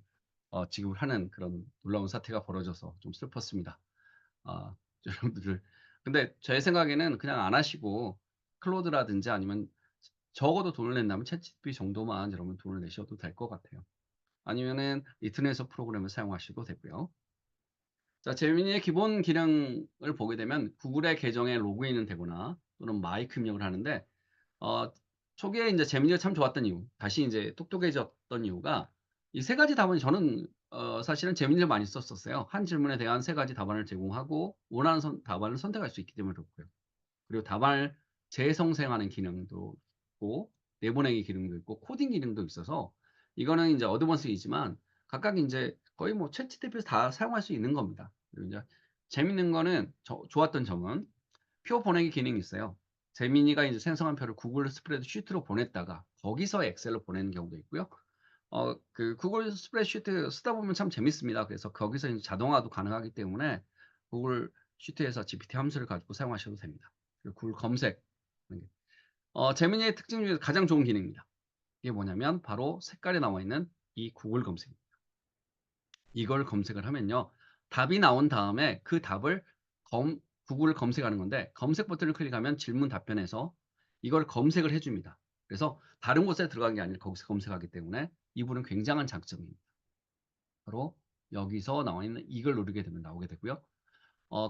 지급을 하는 그런 놀라운 사태가 벌어져서 좀 슬펐습니다. 아 여러분들 근데 제 생각에는 그냥 안 하시고 클로드라든지 아니면 적어도 돈을 낸다면 챗GPT 정도만 여러분 돈을 내셔도 될 것 같아요. 아니면은 인터넷에서 프로그램을 사용하셔도 되고요. 자, 제미니의 기본 기능을 보게 되면 구글의 계정에 로그인은 되거나 또는 마이크 입력을 하는데 어 초기에 인제 제미니가 참 좋았던 이유, 다시 인제 똑똑해졌던 이유가 이 세 가지 답은 저는 사실은 제미니를 많이 썼었어요. 한 질문에 대한 세 가지 답안을 제공하고 원하는 답안을 선택할 수 있기 때문에 그렇고요. 그리고 답안을 재생성하는 기능도 있고 내보내기 기능도 있고 코딩 기능도 있어서 이거는 인제 어드밴스이지만 각각 인제 거의 뭐 챗GPT에서 다 사용할 수 있는 겁니다. 그리고 인제 재밌는 거는 좋았던 점은 표 보내기 기능이 있어요. 재민이가 이제 생성한 표를 구글 스프레드시트로 보냈다가 거기서 엑셀로 보내는 경우도 있고요. 그 구글 스프레드시트 쓰다 보면 참 재밌습니다. 그래서 거기서 이제 자동화도 가능하기 때문에 구글 시트에서 GPT 함수를 가지고 사용하셔도 됩니다. 그리고 구글 검색 제미니의 특징 중에서 가장 좋은 기능입니다. 이게 뭐냐면 바로 색깔에 나와 있는 이 구글 검색입니다. 이걸 검색을 하면요. 답이 나온 다음에 그 답을 검 구글을 검색하는 건데 검색 버튼을 클릭하면 질문 답변에서 이걸 검색을 해 줍니다. 그래서 다른 곳에 들어간 게 아니라 거기서 검색하기 때문에 이 부분은 굉장한 장점입니다. 바로 여기서 나와 있는 이걸 누르게 되면 나오게 되고요.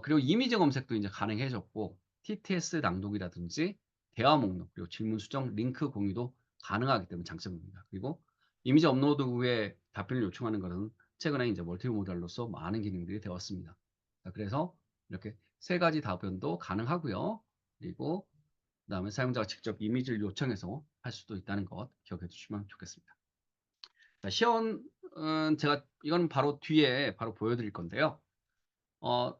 그리고 이미지 검색도 이제 가능해졌고 TTS 낭독이라든지 대화 목록 그리고 질문 수정, 링크 공유도 가능하기 때문에 장점입니다. 그리고 이미지 업로드 후에 답변을 요청하는 것은 최근에 이제 멀티모달로서 많은 기능들이 되었습니다. 자, 그래서 이렇게 세 가지 답변도 가능하고요. 그리고 그다음에 사용자가 직접 이미지를 요청해서 할 수도 있다는 것 기억해 주시면 좋겠습니다. 자, 시연은 제가 이건 바로 뒤에 바로 보여드릴 건데요. 어,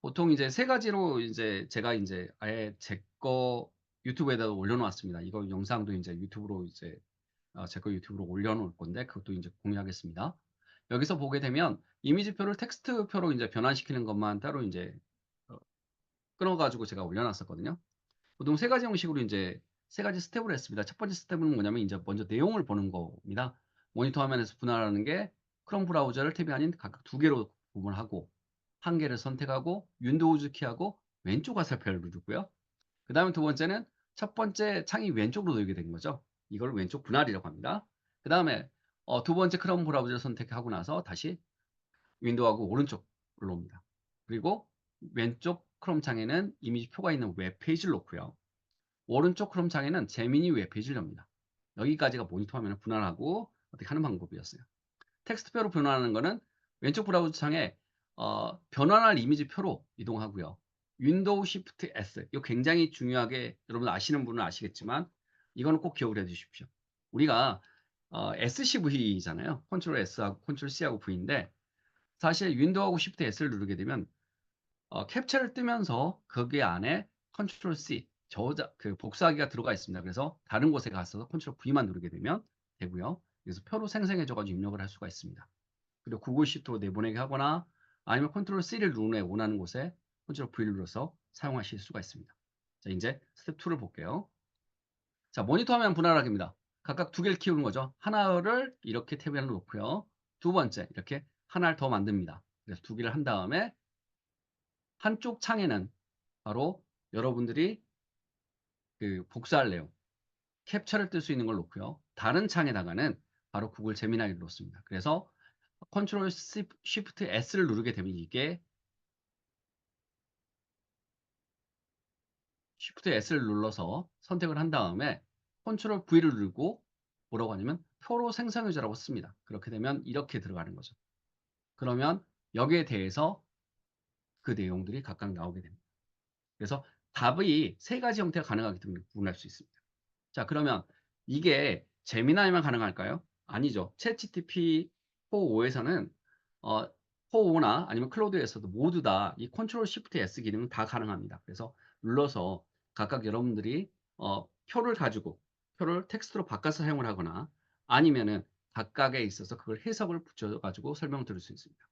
보통 이제 세 가지로 이제 제가 이제 아예 제 거 유튜브에다가 올려놓았습니다. 이거 영상도 이제 유튜브로 이제 제 거 유튜브로 올려놓을 건데 그것도 이제 공유하겠습니다. 여기서 보게 되면 이미지표를 텍스트표로 이제 변환시키는 것만 따로 이제 어, 끊어가지고 제가 올려놨었거든요. 보통 세 가지 형식으로 이제 세 가지 스텝을 했습니다. 첫 번째 스텝은 뭐냐면 이제 먼저 내용을 보는 겁니다. 모니터 화면에서 분할하는 게 크롬 브라우저를 탭이 아닌 각각 두 개로 구분하고 한 개를 선택하고 윈도우즈 키하고 왼쪽 화살표를 누르고요. 그 다음에 두 번째는 첫 번째 창이 왼쪽으로 놓이게 된 거죠. 이걸 왼쪽 분할이라고 합니다. 그 다음에 두 번째 크롬 브라우저를 선택하고 나서 다시 윈도우하고 오른쪽으로 옵니다. 그리고 왼쪽 크롬 창에는 이미지 표가 있는 웹페이지를 놓고요. 오른쪽 크롬 창에는 제미니 웹페이지를 엽니다. 여기까지가 모니터 화면을 분할하고 어떻게 하는 방법이었어요. 텍스트표로 변환하는 거는 왼쪽 브라우저 창에 변환할 이미지 표로 이동하고요. 윈도우 시프트 S 이거 굉장히 중요하게 여러분 아시는 분은 아시겠지만 이거는 꼭 기억을 해 주십시오. 우리가 SCV잖아요. 컨트롤 S하고 컨트롤 C하고 V인데 사실 윈도우하고 시프트 S를 누르게 되면 캡처를 뜨면서 거기 안에 컨트롤 C 저자 그 복사하기가 들어가 있습니다. 그래서 다른 곳에 가서 컨트롤 V만 누르게 되면 되고요. 그래서 표로 생성해 줘 가지고 입력을 할 수가 있습니다. 그리고 구글 시트로 내보내기 하거나 아니면 컨트롤 C를 누르에 원하는 곳에 컨트롤 V를 눌러서 사용하실 수가 있습니다. 자, 이제 스텝 2를 볼게요. 자, 모니터 화면 분할하기입니다. 각각 두 개를 키우는 거죠. 하나를 이렇게 탭에 놓고요. 두 번째 이렇게 하나를 더 만듭니다. 그래서 두 개를 한 다음에 한쪽 창에는 바로 여러분들이 그 복사할 내용, 캡처를 뜰 수 있는 걸 놓고요. 다른 창에다가는 바로 구글 제미나이를 놓습니다. 그래서 컨트롤 쉬프트 S를 누르게 되면 이게 쉬프트 S를 눌러서 선택을 한 다음에 컨트롤 V를 누르고 뭐라고 하냐면 표로 생성해줘라고 씁니다. 그렇게 되면 이렇게 들어가는 거죠. 그러면 여기에 대해서 그 내용들이 각각 나오게 됩니다. 그래서 답이 세 가지 형태가 가능하기 때문에 구분할 수 있습니다. 자, 그러면 이게 제미나이만 가능할까요? 아니죠. 챗GPT 4.5에서는 4.5나 아니면 클로드에서도 모두 다 이 컨트롤 시프트 S 기능은 다 가능합니다. 그래서 눌러서 각각 여러분들이 표를 가지고 표를 텍스트로 바꿔서 사용을 하거나 아니면은 각각에 있어서 그걸 해석을 붙여 가지고 설명을 드릴 수 있습니다.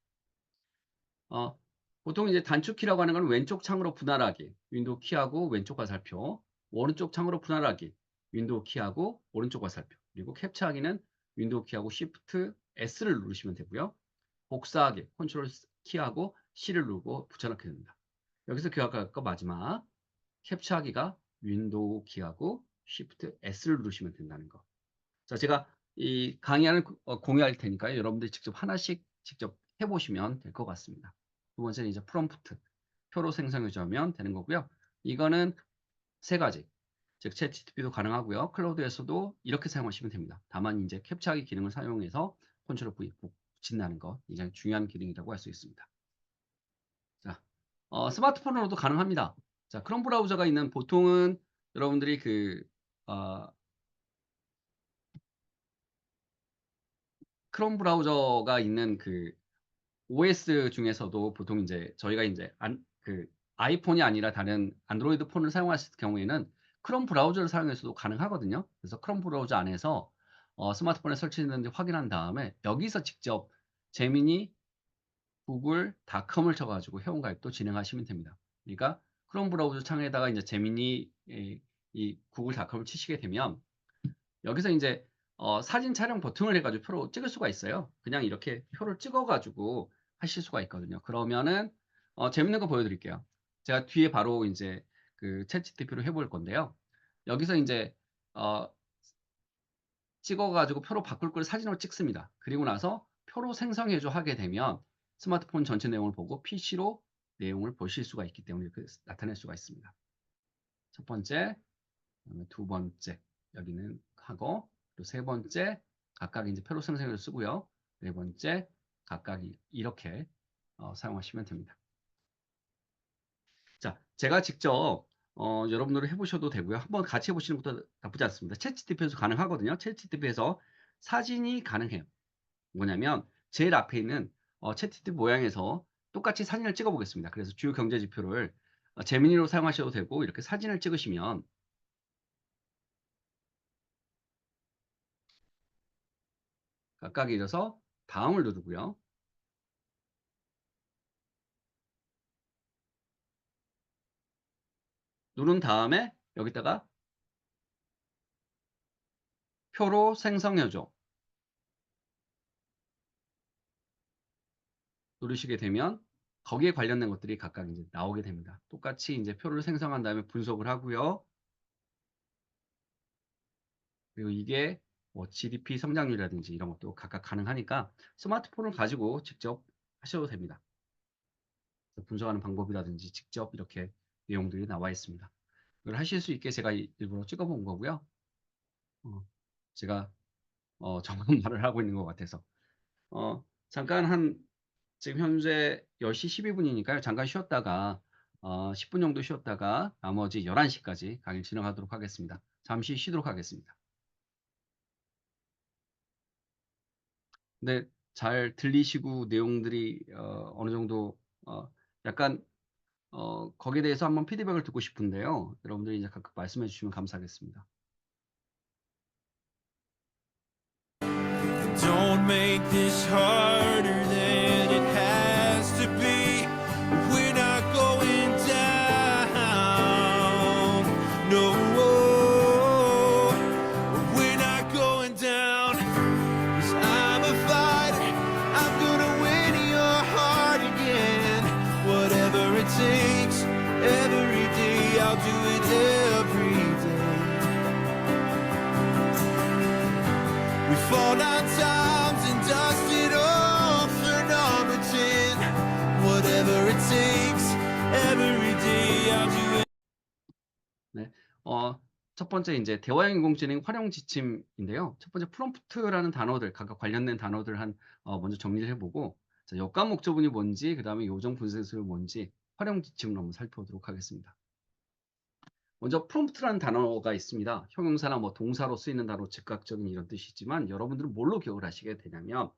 어, 보통 이제 단축키라고 하는 건 왼쪽 창으로 분할하기, 윈도우 키하고 왼쪽 화살표, 오른쪽 창으로 분할하기, 윈도우 키하고 오른쪽 화살표, 그리고 캡처하기는 윈도우 키하고 Shift S를 누르시면 되고요. 복사하기, 컨트롤 키하고 C를 누르고 붙여넣게 됩니다. 여기서 기억할 거 마지막, 캡처하기가 윈도우 키하고 Shift S를 누르시면 된다는 거. 자, 제가 이 강의안을 공유할 테니까요. 여러분들이 직접 하나씩 직접 해보시면 될 것 같습니다. 두 번째는 이제 프롬프트, 표로 생성해 주면 되는 거고요. 이거는 세 가지, 즉 챗GPT도 가능하고요. 클라우드에서도 이렇게 사용하시면 됩니다. 다만 이제 캡처하기 기능을 사용해서 컨트롤 V 붙인다는 거 굉장히 중요한 기능이라고 할 수 있습니다. 자, 스마트폰으로도 가능합니다. 자, 크롬 브라우저가 있는 보통은 여러분들이 어, 크롬 브라우저가 있는 OS 중에서도 보통 이제 저희가 이제 아이폰이 아니라 다른 안드로이드 폰을 사용하실 경우에는 크롬 브라우저를 사용해서도 가능하거든요. 그래서 크롬 브라우저 안에서 스마트폰에 설치됐는지 확인한 다음에 여기서 직접 제미니 구글닷컴을 쳐가지고 회원가입도 진행하시면 됩니다. 그러니까 크롬 브라우저 창에다가 이제 제미니 이 구글닷컴을 치시게 되면 여기서 이제 사진 촬영 버튼을 해가지고 표로 찍을 수가 있어요. 그냥 이렇게 표를 찍어가지고 하실 수가 있거든요. 그러면은 재밌는 거 보여드릴게요. 제가 뒤에 바로 이제 그 챗GPT로 해볼 건데요. 여기서 이제 어, 찍어가지고 표로 바꿀 걸 사진으로 찍습니다. 그리고 나서 표로 생성해줘 하게 되면 스마트폰 전체 내용을 보고 PC로 내용을 보실 수가 있기 때문에 이렇게 나타낼 수가 있습니다. 첫 번째, 그다음에 두 번째 여기는 하고 또 세 번째 각각 이제 표로 생성을 쓰고요. 네 번째 각각 이렇게 사용하시면 됩니다. 자, 제가 직접 여러분들은 해보셔도 되고요. 한번 같이 해보시는 것도 나쁘지 않습니다. 챗GPT에서 가능하거든요. 챗GPT에서 사진이 가능해요. 뭐냐면 제일 앞에 있는 챗GPT 모양에서 똑같이 사진을 찍어 보겠습니다. 그래서 주요 경제 지표를 제미니로 사용하셔도 되고 이렇게 사진을 찍으시면 각각 이어서 다음을 누르고요. 누른 다음에 여기다가 표로 생성해 줘 누르시게 되면 거기에 관련된 것들이 각각 이제 나오게 됩니다. 똑같이 이제 표를 생성한 다음에 분석을 하고요. 그리고 이게 뭐 GDP 성장률이라든지 이런 것도 각각 가능하니까 스마트폰을 가지고 직접 하셔도 됩니다. 분석하는 방법이라든지 직접 이렇게 내용들이 나와 있습니다. 이걸 하실 수 있게 제가 일부러 찍어 본 거고요. 제가 정말 말을 하고 있는 것 같아서 잠깐 지금 현재 10시 12분이니까요. 잠깐 쉬었다가 10분 정도 쉬었다가 나머지 11시까지 강의 진행하도록 하겠습니다. 잠시 쉬도록 하겠습니다. 네, 잘 들리시고 내용들이 어느 정도 약간 거기에 대해서 한번 피드백을 듣고 싶은데요. 여러분들이 이제 각각 말씀해 주시면 감사하겠습니다.
Don't make this harder than it has to be. We're not going down. No, we're not going down. 'Cause I'm a fighter. I'm gonna win your heart again. Whatever it takes, every day I'll do it every day. We fall down times and dust it off for number 10. Whatever it takes, every day I'll do it.
네, 첫 번째 이제 대화형 인공지능 활용 지침인데요. 첫 번째 프롬프트라는 단어들 각각 관련된 단어들 먼저 정리를 해보고 자, 역관 목적문이 뭔지 그다음에 요정 분쇄술이 뭔지 활용 지침을 한번 살펴보도록 하겠습니다. 먼저 프롬프트라는 단어가 있습니다. 형용사나 뭐 동사로 쓰이는 단어 즉각적인 이런 뜻이지만 여러분들은 뭘로 기억을 하시게 되냐면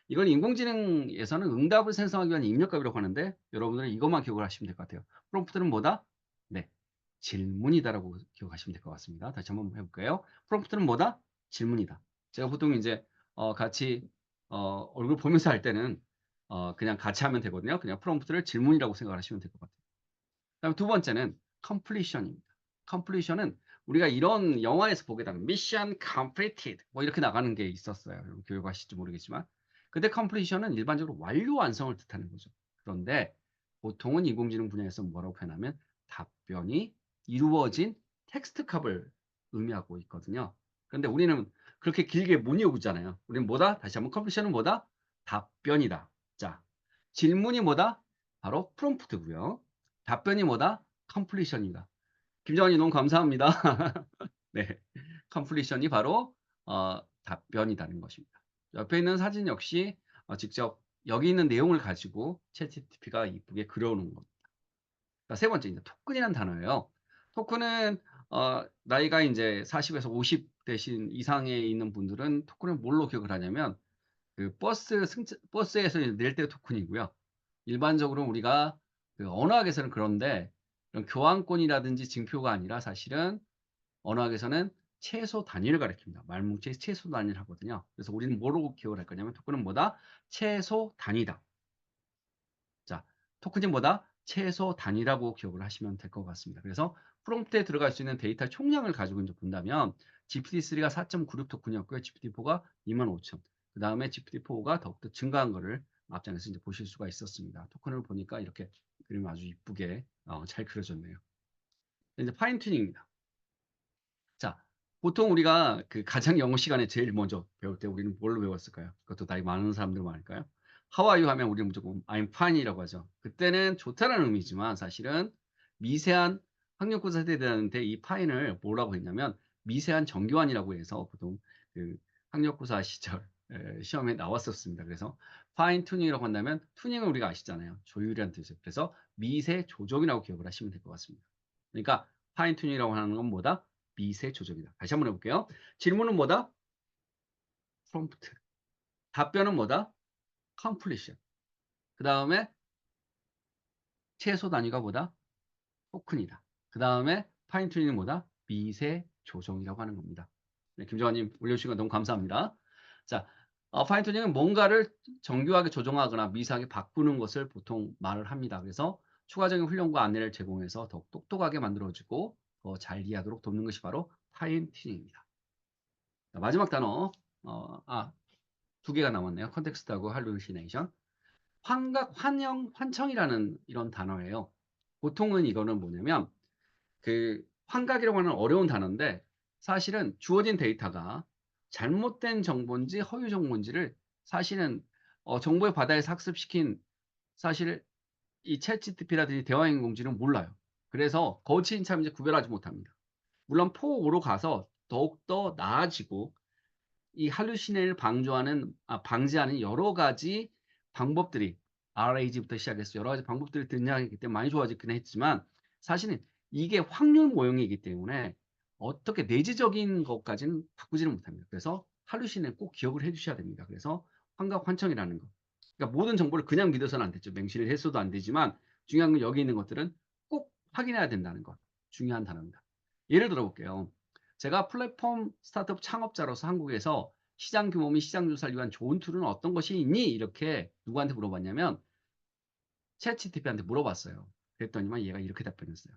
이건 인공지능에서는 응답을 생성하기 위한 입력값이라고 하는데 여러분들은 이것만 기억을 하시면 될 것 같아요. 프롬프트는 뭐다? 네, 질문이다라고 기억하시면 될 것 같습니다. 다시 한번 해볼까요? 프롬프트는 뭐다? 질문이다. 제가 보통 이제 같이 얼굴 보면서 할 때는 그냥 같이 하면 되거든요. 그냥 프롬프트를 질문이라고 생각하시면 될 것 같아요. 그다음 두 번째는 completion입니다. completion은 우리가 이런 영화에서 보게 되면 mission completed 뭐 이렇게 나가는 게 있었어요. 여러분 교육하실지 모르겠지만. 근데 completion은 일반적으로 완료 완성을 뜻하는 거죠. 그런데 보통은 인공지능 분야에서 뭐라고 표현하면 답변이 이루어진 텍스트 값을 의미하고 있거든요. 그런데 우리는 그렇게 길게 못 외우잖아요. 우리는 뭐다? 다시 한번 completion은 뭐다? 답변이다. 자, 질문이 뭐다? 바로 프롬프트고요. 답변이 뭐다? 컴플리션이다. 김정환님 너무 감사합니다. 네, 컴플리션이 바로 답변이라는 것입니다. 옆에 있는 사진 역시 직접 여기 있는 내용을 가지고 챗GPT가 이쁘게 그려놓은 겁니다. 자, 세 번째 이제 토큰이라는 단어예요. 토큰은 나이가 이제 40에서 50 대신 이상에 있는 분들은 토큰을 뭘로 기억을 하냐면 그 버스에서 낼 때 토큰이고요. 일반적으로 우리가 그 언어학에서는 그런데 이런 교환권이라든지 징표가 아니라 사실은 언어학에서는 최소 단위를 가리킵니다. 말뭉치의 최소 단위를 하거든요. 그래서 우리는 뭐로 기억을 할 거냐면 토큰은 뭐다? 최소 단위다. 자, 토큰이 뭐다? 최소 단위라고 기억을 하시면 될 것 같습니다. 그래서 프롬프트에 들어갈 수 있는 데이터 총량을 가지고 이제 본다면 GPT-3가 4.96 토큰이었고요. GPT-4가 25,000. 그 다음에 GPT-4가 더욱더 증가한 거를 앞장에서 이제 보실 수가 있었습니다. 토큰을 보니까 이렇게 그림이 아주 이쁘게 잘 그려졌네요. 이제 파인 튜닝입니다. 자, 보통 우리가 그 가장 영어 시간에 제일 먼저 배울 때 우리는 뭘로 배웠을까요? 그것도 나이 많은 사람들 많을까요? How are you 하면 우리는 무조건 I'm fine이라고 하죠. 그때는 좋다는 의미지만 사실은 미세한 학력고사 세대들한테 이 fine을 뭐라고 했냐면 미세한 정교한이라고 해서 보통 그 학력고사 시절 시험에 나왔었습니다. 그래서 fine tuning이라고 한다면 tu닝은 우리가 아시잖아요. 조율이라는 뜻이에요. 그래서 미세 조정이라고 기억을 하시면 될 것 같습니다. 그러니까 파인튜닝이라고 하는 건 뭐다? 미세 조정이다. 다시 한번 해볼게요. 질문은 뭐다? 프롬프트. 답변은 뭐다? 컴플리션. 그 다음에 최소 단위가 뭐다? 토큰이다. 그 다음에 파인튜닝은 뭐다? 미세 조정이라고 하는 겁니다. 네, 김정환님 올려주신 거 너무 감사합니다. 자, 파인튜닝은 뭔가를 정교하게 조정하거나 미세하게 바꾸는 것을 보통 말을 합니다. 그래서 추가적인 훈련과 안내를 제공해서 더욱 똑똑하게 만들어주고 더 잘 이해하도록 돕는 것이 바로 파인튜닝입니다. 자, 마지막 단어, 두 개가 남았네요. 컨텍스트하고 할루시네이션. 환각, 환영, 환청이라는 이런 단어예요. 보통은 이거는 뭐냐면 그 환각이라고 하는 어려운 단어인데 사실은 주어진 데이터가 잘못된 정보인지 허위 정보인지를 사실은 정보의 바다에서 학습시킨 사실 이 챗GPT라든지 대화인공지는 몰라요. 그래서 거치인 참 이제 구별하지 못합니다. 물론 포5로 가서 더욱더 나아지고 이 할루시네를 방지하는 여러 가지 방법들이 RAG부터 시작해서 여러 가지 방법들이 등장했기 때문에 많이 좋아지긴 했지만 사실은 이게 확률 모형이기 때문에 어떻게 내재적인 것까지는 바꾸지는 못합니다. 그래서 할루시네는 꼭 기억을 해 주셔야 됩니다. 그래서 환각 환청이라는 거. 그러니까 모든 정보를 그냥 믿어서는 안 되죠. 맹신을 했어도 안 되지만 중요한 건 여기 있는 것들은 꼭 확인해야 된다는 것. 중요한 단어입니다. 예를 들어 볼게요. 제가 플랫폼 스타트업 창업자로서 한국에서 시장 규모 및 시장 조사를 위한 좋은 툴은 어떤 것이 있니? 이렇게 누구한테 물어봤냐면 챗GPT한테 물어봤어요. 그랬더니만 얘가 이렇게 답변했어요.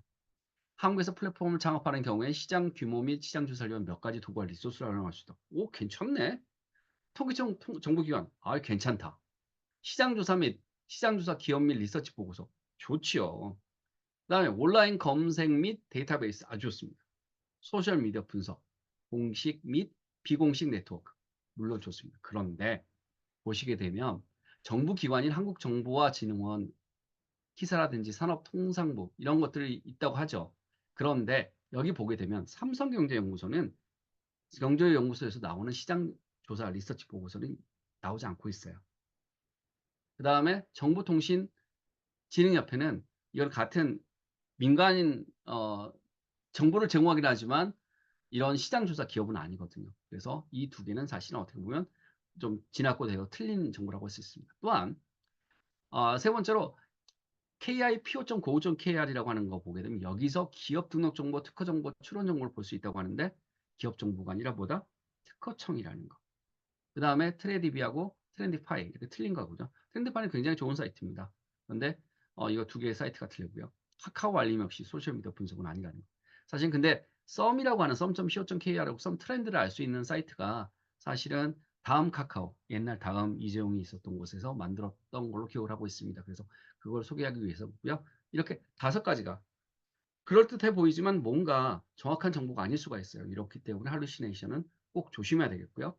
한국에서 플랫폼을 창업하는 경우에 시장 규모 및 시장 조사를 위한 몇 가지 도구와 리소스를 활용할 수 있다. 오, 괜찮네. 통계청 정보기관, 괜찮다. 시장조사 및 시장조사 기업 및 리서치 보고서, 좋지요. 그다음에 온라인 검색 및 데이터베이스 아주 좋습니다. 소셜미디어 분석, 공식 및 비공식 네트워크, 물론 좋습니다. 그런데 보시게 되면 정부기관인 한국정보화진흥원 기사라든지 산업통상부 이런 것들이 있다고 하죠. 그런데 여기 보게 되면 삼성경제연구소는 경제연구소에서 나오는 시장조사 리서치 보고서는 나오지 않고 있어요. 그 다음에 정보통신진흥협회는 이걸 같은 민간인 정보를 제공하긴 하지만 이런 시장조사 기업은 아니거든요. 그래서 이 두 개는 사실은 어떻게 보면 좀 진압고되어 틀린 정보라고 할 수 있습니다. 또한 세 번째로 KI PO.go.kr이라고 하는 거 보게 되면 여기서 기업 등록 정보, 특허 정보, 출원 정보를 볼 수 있다고 하는데 기업 정보가 아니라 뭐다? 특허청이라는 거. 그 다음에 트레디비하고 트렌디파이 이렇게 틀린 거거든요. 트렌디파이는 굉장히 좋은 사이트입니다. 그런데 이거 두 개의 사이트가 틀리고요. 카카오 알림 없이 소셜미디어 분석은 아니라는 거. 사실 근데 썸이라고 하는 썸.co.kr하고 썸 트렌드를 알 수 있는 사이트가 사실은 다음 카카오, 옛날 다음 이재용이 있었던 곳에서 만들었던 걸로 기억을 하고 있습니다. 그래서 그걸 소개하기 위해서고요. 이렇게 5가지가 그럴듯해 보이지만 뭔가 정확한 정보가 아닐 수가 있어요. 이렇기 때문에 할루시네이션은 꼭 조심해야 되겠고요.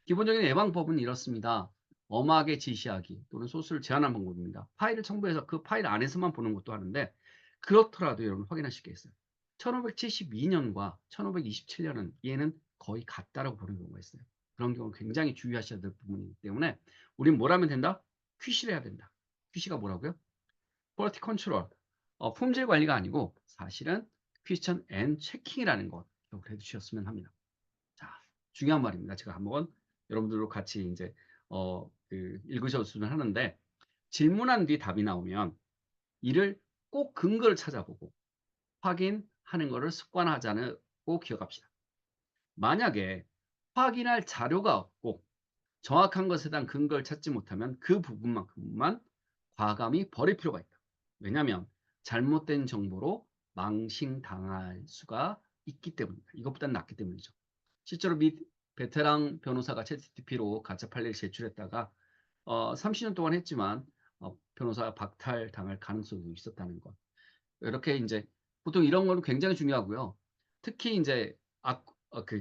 기본적인 예방법은 이렇습니다. 엄하게 지시하기 또는 소스를 제한하는 방법입니다. 파일을 첨부해서 그 파일 안에서만 보는 것도 하는데 그렇더라도 여러분 확인하실 게 있어요. 1572년과 1527년은 얘는 거의 같다라고 보는 경우가 있어요. 그런 경우 굉장히 주의하셔야 될 부분이기 때문에 우린 뭘 하면 된다? 퀴시를 해야 된다. 퀴시가 뭐라고요? 퀄리티 컨트롤, 품질 관리가 아니고 사실은 퀘스천 앤 체킹이라는 것 기억을 해주셨으면 합니다. 자, 중요한 말입니다. 제가 한번 여러분들과 같이 이제 읽으셨으면 하는데 질문한 뒤 답이 나오면 이를 꼭 근거를 찾아보고 확인하는 것을 습관하자고 기억합시다. 만약에 확인할 자료가 없고 정확한 것에 대한 근거를 찾지 못하면 그 부분만큼만 과감히 버릴 필요가 있다. 왜냐하면 잘못된 정보로 망신당할 수가 있기 때문입니다. 이것보다는 낫기 때문이죠. 실제로 미 베테랑 변호사가 챗GPT로 가짜 판례를 제출했다가 30년 동안 했지만 변호사가 박탈당할 가능성도 있었다는 것. 이렇게 이제 보통 이런 거는 굉장히 중요하고요. 특히 이제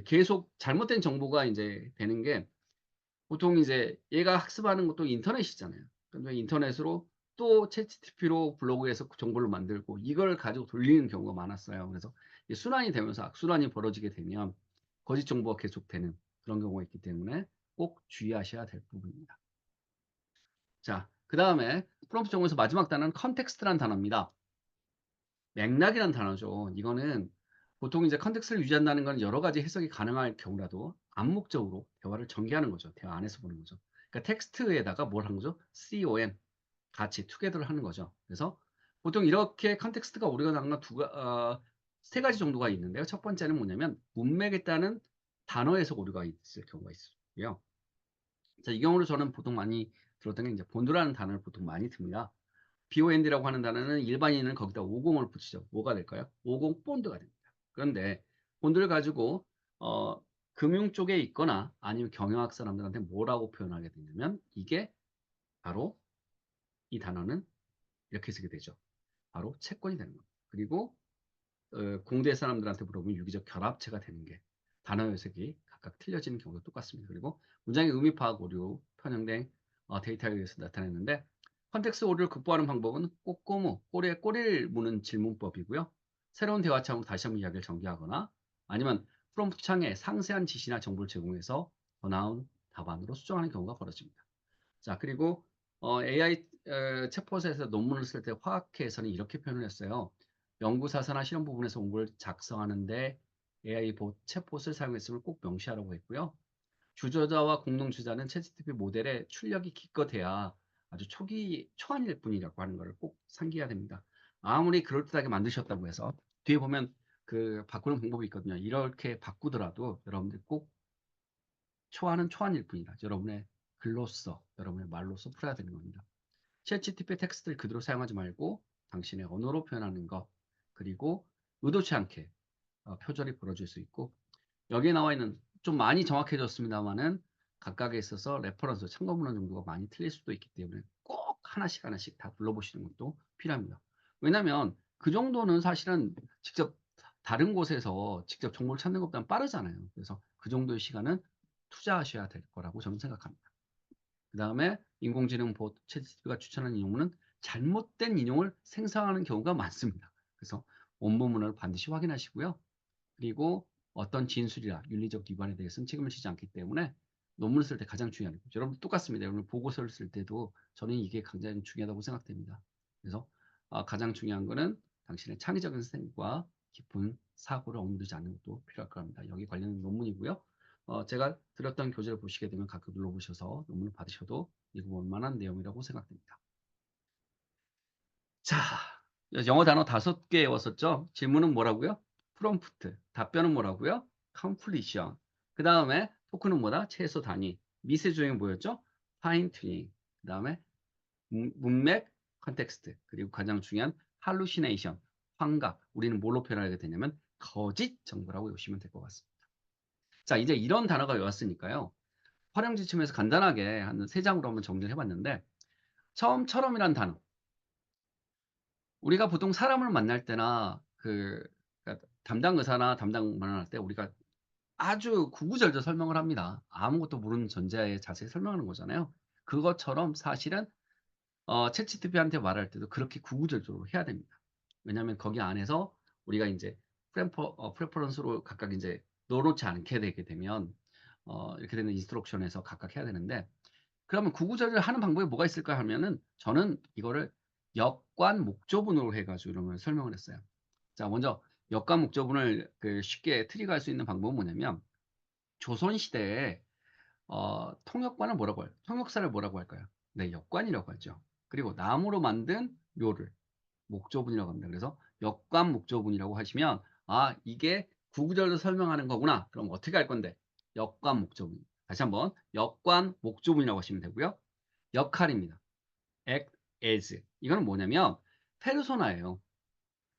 계속 잘못된 정보가 이제 되는 게 보통 이제 얘가 학습하는 것도 인터넷이잖아요. 근데 인터넷으로 또 챗GPT로 블로그에서 정보를 만들고 이걸 가지고 돌리는 경우가 많았어요. 그래서 순환이 되면서 악순환이 벌어지게 되면 거짓 정보가 계속되는 그런 경우가 있기 때문에 꼭 주의하셔야 될 부분입니다. 자, 그 다음에 프롬프트 정보에서 마지막 단어는 컨텍스트라는 단어입니다. 맥락이라는 단어죠. 이거는 보통 이제 컨텍스트를 유지한다는 건 여러 가지 해석이 가능할 경우라도 암묵적으로 대화를 전개하는 거죠. 대화 안에서 보는 거죠. 그러니까 텍스트에다가 뭘 하는 거죠? COM 같이 투게더를 하는 거죠. 그래서 보통 이렇게 컨텍스트가 우리가 나누는 세 가지 정도가 있는데요. 첫 번째는 뭐냐면 문맥에 따른 단어 해석 오류가 있을 경우가 있고요. 자, 이 경우로 저는 보통 많이 들었던 게 이제 본드라는 단어를 보통 많이 듭니다. BOND라고 하는 단어는 일반인은 거기다 50을 붙이죠. 뭐가 될까요? 50 본드가 됩니다. 그런데 본드를 가지고 금융 쪽에 있거나 아니면 경영학 사람들한테 뭐라고 표현하게 되냐면 이게 바로 이 단어는 이렇게 쓰게 되죠. 바로 채권이 되는 겁니다. 그리고 공대 사람들한테 물어보면 유기적 결합체가 되는 게 단어 해석이 각각 틀려지는 경우도 똑같습니다. 그리고 문장의 의미 파악 오류 편향된 데이터에 의해서 나타냈는데 컨텍스트 오류를 극복하는 방법은 꼬꼬무, 꼬리에 꼬리를 무는 질문법이고요. 새로운 대화 창으로 다시 한번 이야기를 전개하거나 아니면 프롬프트 창에 상세한 지시나 정보를 제공해서 더 나은 답안으로 수정하는 경우가 벌어집니다. 자, 그리고 AI 챗봇에서 논문을 쓸 때 화학회에서는 이렇게 표현을 했어요. 연구사사나 실험 부분에서 원고를 작성하는데 AI 챗봇을 사용했음을 꼭 명시하라고 했고요. 주저자와 공동주자는 챗GPT 모델의 출력이 기껏해야 아주 초안일 뿐이라고 하는 것을 꼭 상기해야 됩니다. 아무리 그럴듯하게 만드셨다고 해서 뒤에 보면 그 바꾸는 방법이 있거든요. 이렇게 바꾸더라도 여러분들 꼭 초안은 초안일 뿐이다. 여러분의 글로써, 여러분의 말로써 풀어야 되는 겁니다. 챗GPT 텍스트를 그대로 사용하지 말고 당신의 언어로 표현하는 것, 그리고 의도치 않게 표절이 벌어질 수 있고 여기에 나와 있는 좀 많이 정확해졌습니다만은 각각에 있어서 레퍼런스, 참고문헌 정도가 많이 틀릴 수도 있기 때문에 꼭 하나씩 다 불러보시는 것도 필요합니다. 왜냐하면 그 정도는 사실은 직접 다른 곳에서 직접 정보를 찾는 것보다는 빠르잖아요. 그래서 그 정도의 시간은 투자하셔야 될 거라고 저는 생각합니다. 그 다음에 인공지능 봇 챗GPT가 추천하는 인용문은 잘못된 인용을 생성하는 경우가 많습니다. 그래서 원본문을 반드시 확인하시고요. 그리고 어떤 진술이나 윤리적 위반에 대해서는 책임을 지지 않기 때문에 논문을 쓸 때 가장 중요한 거죠. 여러분 똑같습니다. 여러분 보고서를 쓸 때도 저는 이게 굉장히 중요하다고 생각됩니다. 그래서 가장 중요한 거는 당신의 창의적인 생각과 깊은 사고를 억누르지 않는 것도 필요할 겁니다. 여기 관련된 논문이고요. 제가 드렸던 교재를 보시게 되면 가끔 눌러보셔서 논문을 받으셔도 읽어볼 만한 내용이라고 생각됩니다. 자, 영어 단어 5개 외웠었죠? 질문은 뭐라고요? 프롬프트. 답변은 뭐라고요? 컴플리션. 그 다음에 토크는 뭐다? 최소 단위. 미세 조형이 뭐였죠? 파인 튜닝. 그 다음에 문맥, 컨텍스트. 그리고 가장 중요한 할루시네이션, 환각. 우리는 뭘로 표현하게 되냐면 거짓 정보라고 보시면 될 것 같습니다. 자, 이제 이런 단어가 외웠으니까요. 활용 지침에서 간단하게 한 3장으로 한번 정리를 해봤는데 처음처럼이란 단어. 우리가 보통 사람을 만날 때나 그러니까 담당 의사나 담당 만날 때 우리가 아주 구구절절 설명을 합니다. 아무것도 모르는 전제하에 자세히 설명하는 거잖아요. 그것처럼 사실은 챗GPT한테 말할 때도 그렇게 구구절절로 해야 됩니다. 왜냐하면 거기 안에서 우리가 이제 프레퍼런스로 각각 이제 넣어놓지 않게 되게 되면 이렇게 되는 인스트럭션에서 각각 해야 되는데 그러면 구구절절 하는 방법이 뭐가 있을까 하면은 저는 이거를 역관 목조분으로 해가지고 이런 걸 설명을 했어요. 자, 먼저 역관 목조분을 쉽게 트리거할 수 있는 방법은 뭐냐면 조선시대에 통역관을 뭐라고 할까요? 통역사를 뭐라고 할까요? 네, 역관이라고 하죠. 그리고 나무로 만든 묘를 목조분이라고 합니다. 그래서 역관 목조분이라고 하시면 이게 구구절로 설명하는 거구나. 그럼 어떻게 할 건데? 역관 목조분. 다시 한번 역관 목조분이라고 하시면 되고요. 역할입니다. act as. 이거는 뭐냐면 페르소나예요.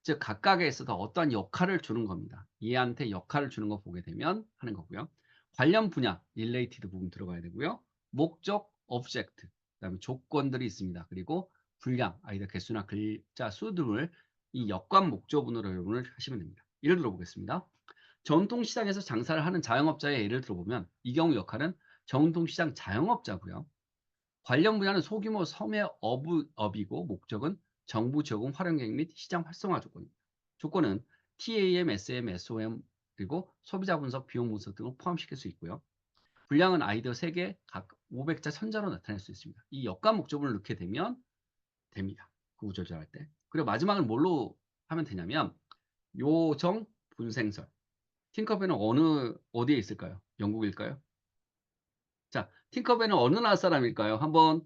즉 각각에 있어서 어떠한 역할을 주는 겁니다. 얘한테 역할을 주는 거 보게 되면 하는 거고요. 관련 분야, related 부분 들어가야 되고요. 목적, object, 그다음에 조건들이 있습니다. 그리고 분량, 아이들 개수나 글자 수 등을 이 역관 목조분으로 여러분을 하시면 됩니다. 예를 들어 보겠습니다. 전통시장에서 장사를 하는 자영업자의 예를 들어보면 이 경우 역할은 전통시장 자영업자고요. 관련 분야는 소규모 섬유업이고 목적은 정부 지원금 활용 계획 및 시장 활성화 조건입니다. 조건은 TAM, SM, SOM 그리고 소비자 분석, 비용 분석 등을 포함시킬 수 있고요. 분량은 아이디어 3개, 각 500자 1000자로 나타낼 수 있습니다. 이 역관 목적을 넣게 되면 됩니다. 구구절절할 때. 그리고 마지막은 뭘로 하면 되냐면 요정 분생설. 팅커벨은 어디에 있을까요? 영국일까요? 자, 팅커벨은 어느 나라 사람일까요? 한번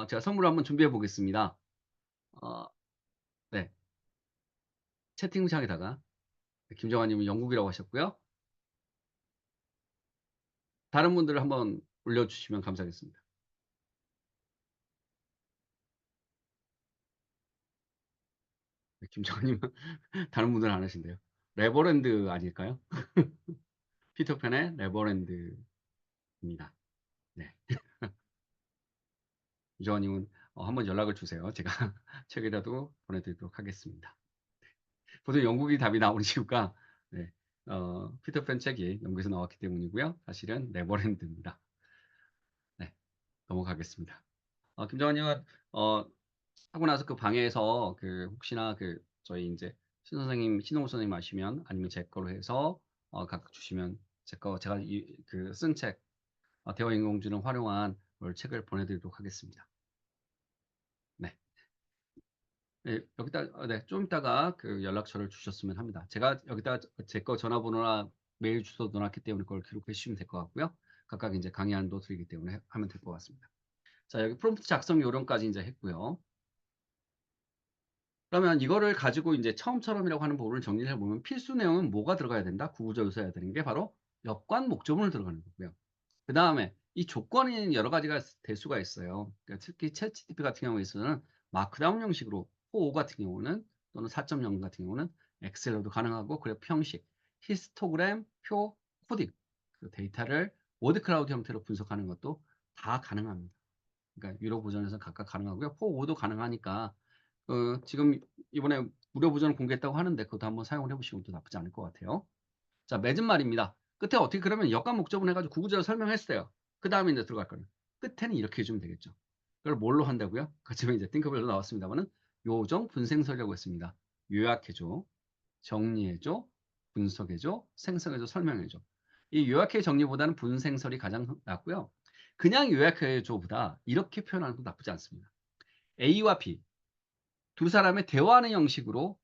제가 선물을 한번 준비해 보겠습니다. 어, 네, 채팅창에다가 김정환님은 영국이라고 하셨고요. 다른 분들 한번 올려주시면 감사하겠습니다. 네, 김정환님은 다른 분들은 안 하신대요. 레버랜드 아닐까요? 피터팬의 레버랜드입니다. 네. 김정환님은 한번 연락을 주세요. 제가 책이라도 보내드리도록 하겠습니다. 보통 영국이 답이 나오는 이유가 네, 피터팬 책이 영국에서 나왔기 때문이고요. 사실은 네버랜드입니다. 네, 넘어가겠습니다. 김정환님은 하고 나서 그 방에서 그 혹시나 그 저희 이제 신홍 선생님 아시면 아니면 제 거로 해서 각각 주시면 제가 그 쓴 책 대화 인공지능 활용한 책을 보내드리도록 하겠습니다. 네. 네, 여기다 네, 좀 이따가 그 연락처를 주셨으면 합니다. 제가 여기다 제 거 전화번호나 메일 주소 넣어놨기 때문에 그걸 기록해 주시면 될 것 같고요. 각각 이제 강의안도 드리기 때문에 하면 될 것 같습니다. 자, 여기 프롬프트 작성 요령까지 이제 했고요. 그러면 이거를 가지고 이제 처음처럼이라고 하는 부분을 정리를 해보면 필수 내용은 뭐가 들어가야 된다? 구구절 요소여야 되는 게 바로 역관 목적문을 들어가는 거고요. 그 다음에 이 조건이 여러 가지가 될 수가 있어요. 그러니까 특히 챗GPT 같은 경우에는 마크다운 형식으로 4.5 같은 경우는 또는 4.0 같은 경우는 엑셀로도 가능하고 그래프 형식, 히스토그램, 표, 코딩 그 데이터를 워드 클라우드 형태로 분석하는 것도 다 가능합니다. 그러니까 유료 버전에서 각각 가능하고요. 4.5도 가능하니까 지금 이번에 무료 버전을 공개했다고 하는데 그것도 한번 사용을 해보시면 또 나쁘지 않을 것 같아요. 자, 맺은 말입니다. 끝에 어떻게 그러면 역관 목적을 해가지고 구구절을 설명했어요. 그 다음에 이제 들어갈 거예요. 끝에는 이렇게 해주면 되겠죠. 그걸 뭘로 한다고요? 그치만 이제 띵커벨로 나왔습니다만은 요정 분생설이라고 했습니다. 요약해줘, 정리해줘, 분석해줘, 생성해줘, 설명해줘. 이 요약해 정리보다는 분생설이 가장 낫고요. 그냥 요약해줘보다 이렇게 표현하는 것도 나쁘지 않습니다. A와 B 두 사람의 대화하는 형식으로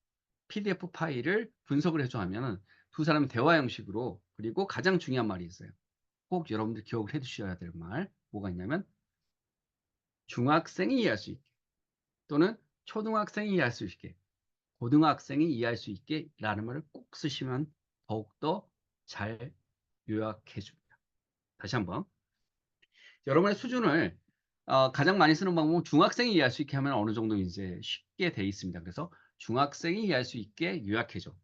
PDF 파일을 분석을 해줘 하면은 두 사람의 대화 형식으로 그리고 가장 중요한 말이 있어요. 꼭 여러분들 기억을 해 두셔야 될 말 뭐가 있냐면 중학생이 이해할 수 있게 또는 초등학생이 이해할 수 있게 고등학생이 이해할 수 있게 라는 말을 꼭 쓰시면 더욱더 잘 요약해 줍니다. 다시 한번 여러분의 수준을 가장 많이 쓰는 방법은 중학생이 이해할 수 있게 하면 어느 정도 이제 쉽게 돼 있습니다. 그래서 중학생이 이해할 수 있게 요약해줘.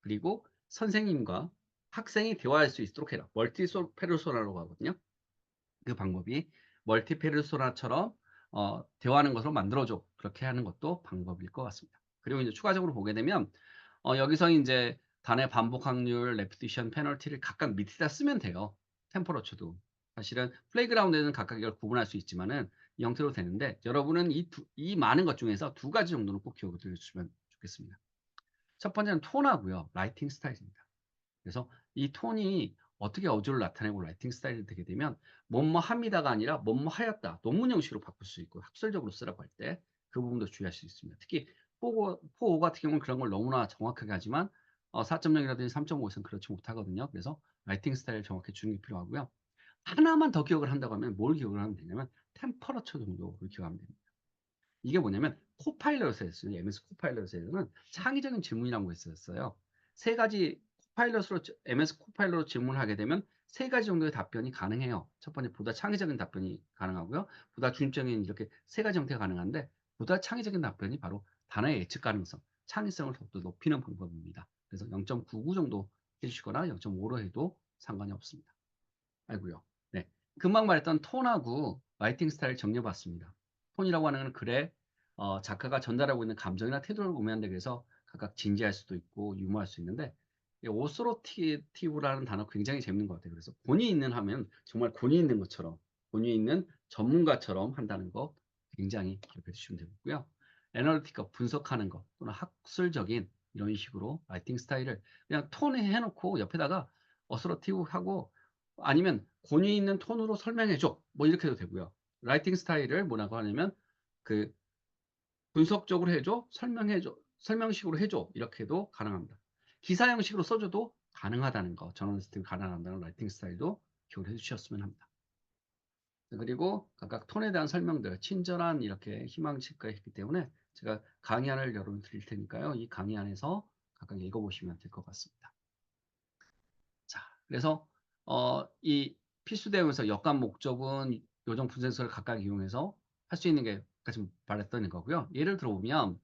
그리고 선생님과 학생이 대화할 수 있도록 해라. 멀티 페르소나라고 하거든요. 그 방법이 멀티 페르소나처럼 대화하는 것으로 만들어줘. 그렇게 하는 것도 방법일 것 같습니다. 그리고 이제 추가적으로 보게 되면 여기서 이제 단의 반복 확률, 레피티션, 페널티를 각각 밑에다 쓰면 돼요. 템퍼러처도. 사실은 플레이그라운드에는 각각 이걸 구분할 수 있지만은 이 형태로 되는데 여러분은 이 많은 것 중에서 두 가지 정도는 꼭 기억을 해주시면 좋겠습니다. 첫 번째는 톤하고요. 라이팅 스타일입니다. 그래서 이 톤이 어떻게 어조를 나타내고 라이팅 스타일이 되게 되면 뭐뭐 합니다가 아니라 뭐뭐 하였다. 논문 형식으로 바꿀 수 있고 학설적으로 쓰라고 할 때 그 부분도 주의할 수 있습니다. 특히 4.5 같은 경우는 그런 걸 너무나 정확하게 하지만 4.0이라든지 3.5에서는 그렇지 못하거든요. 그래서 라이팅 스타일을 정확히 주는 게 필요하고요. 하나만 더 기억을 한다고 하면 뭘 기억을 하면 되냐면 템퍼러처 정도를 기억하면 됩니다. 이게 뭐냐면 코파일럿에서 MS 코파일럿에서는 창의적인 질문이라는 거 있었어요. 세 가지 MS 코파일럿으로 질문을 하게 되면 세 가지 정도의 답변이 가능해요. 첫 번째 보다 창의적인 답변이 가능하고요. 보다 중립적인 이렇게 세 가지 형태가 가능한데 보다 창의적인 답변이 바로 단어의 예측 가능성, 창의성을 더욱더 높이는 방법입니다. 그래서 0.99 정도 해주시거나 0.5로 해도 상관이 없습니다. 아이고요. 네. 금방 말했던 톤하고 라이팅 스타일 정리해봤습니다. 톤이라고 하는 건 글에 작가가 전달하고 있는 감정이나 태도를 의미한다고 해서 각각 진지할 수도 있고 유머할 수 있는데 오소로티브라는 단어 굉장히 재밌는 것 같아요. 그래서 권위 있는 하면 정말 권위 있는 것처럼 권위 있는 전문가처럼 한다는 거 굉장히 기억해 주시면 되고요. 애널리티컬 분석하는 것 또는 학술적인 이런 식으로 라이팅 스타일을 그냥 톤에 해놓고 옆에다가 어스러티브하고 아니면 권위 있는 톤으로 설명해줘 뭐 이렇게 해도 되고요. 라이팅 스타일을 뭐라고 하냐면 그 분석적으로 해줘 설명해줘 설명식으로 해줘 이렇게 해도 가능합니다. 기사 형식으로 써줘도 가능하다는 거, 저널리스트 가능하다는 라이팅 스타일도 기억을 해주셨으면 합니다. 그리고 각각 톤에 대한 설명들, 친절한 이렇게 희망식가 했기 때문에 제가 강의안을 여러분 드릴 테니까요. 이 강의안에서 각각 읽어보시면 될 것 같습니다. 자, 그래서 이 필수 대응에서 역관 목적은 요정 분센서를 각각 이용해서 할 수 있는 게 아까 지금 말했던 거고요. 예를 들어보면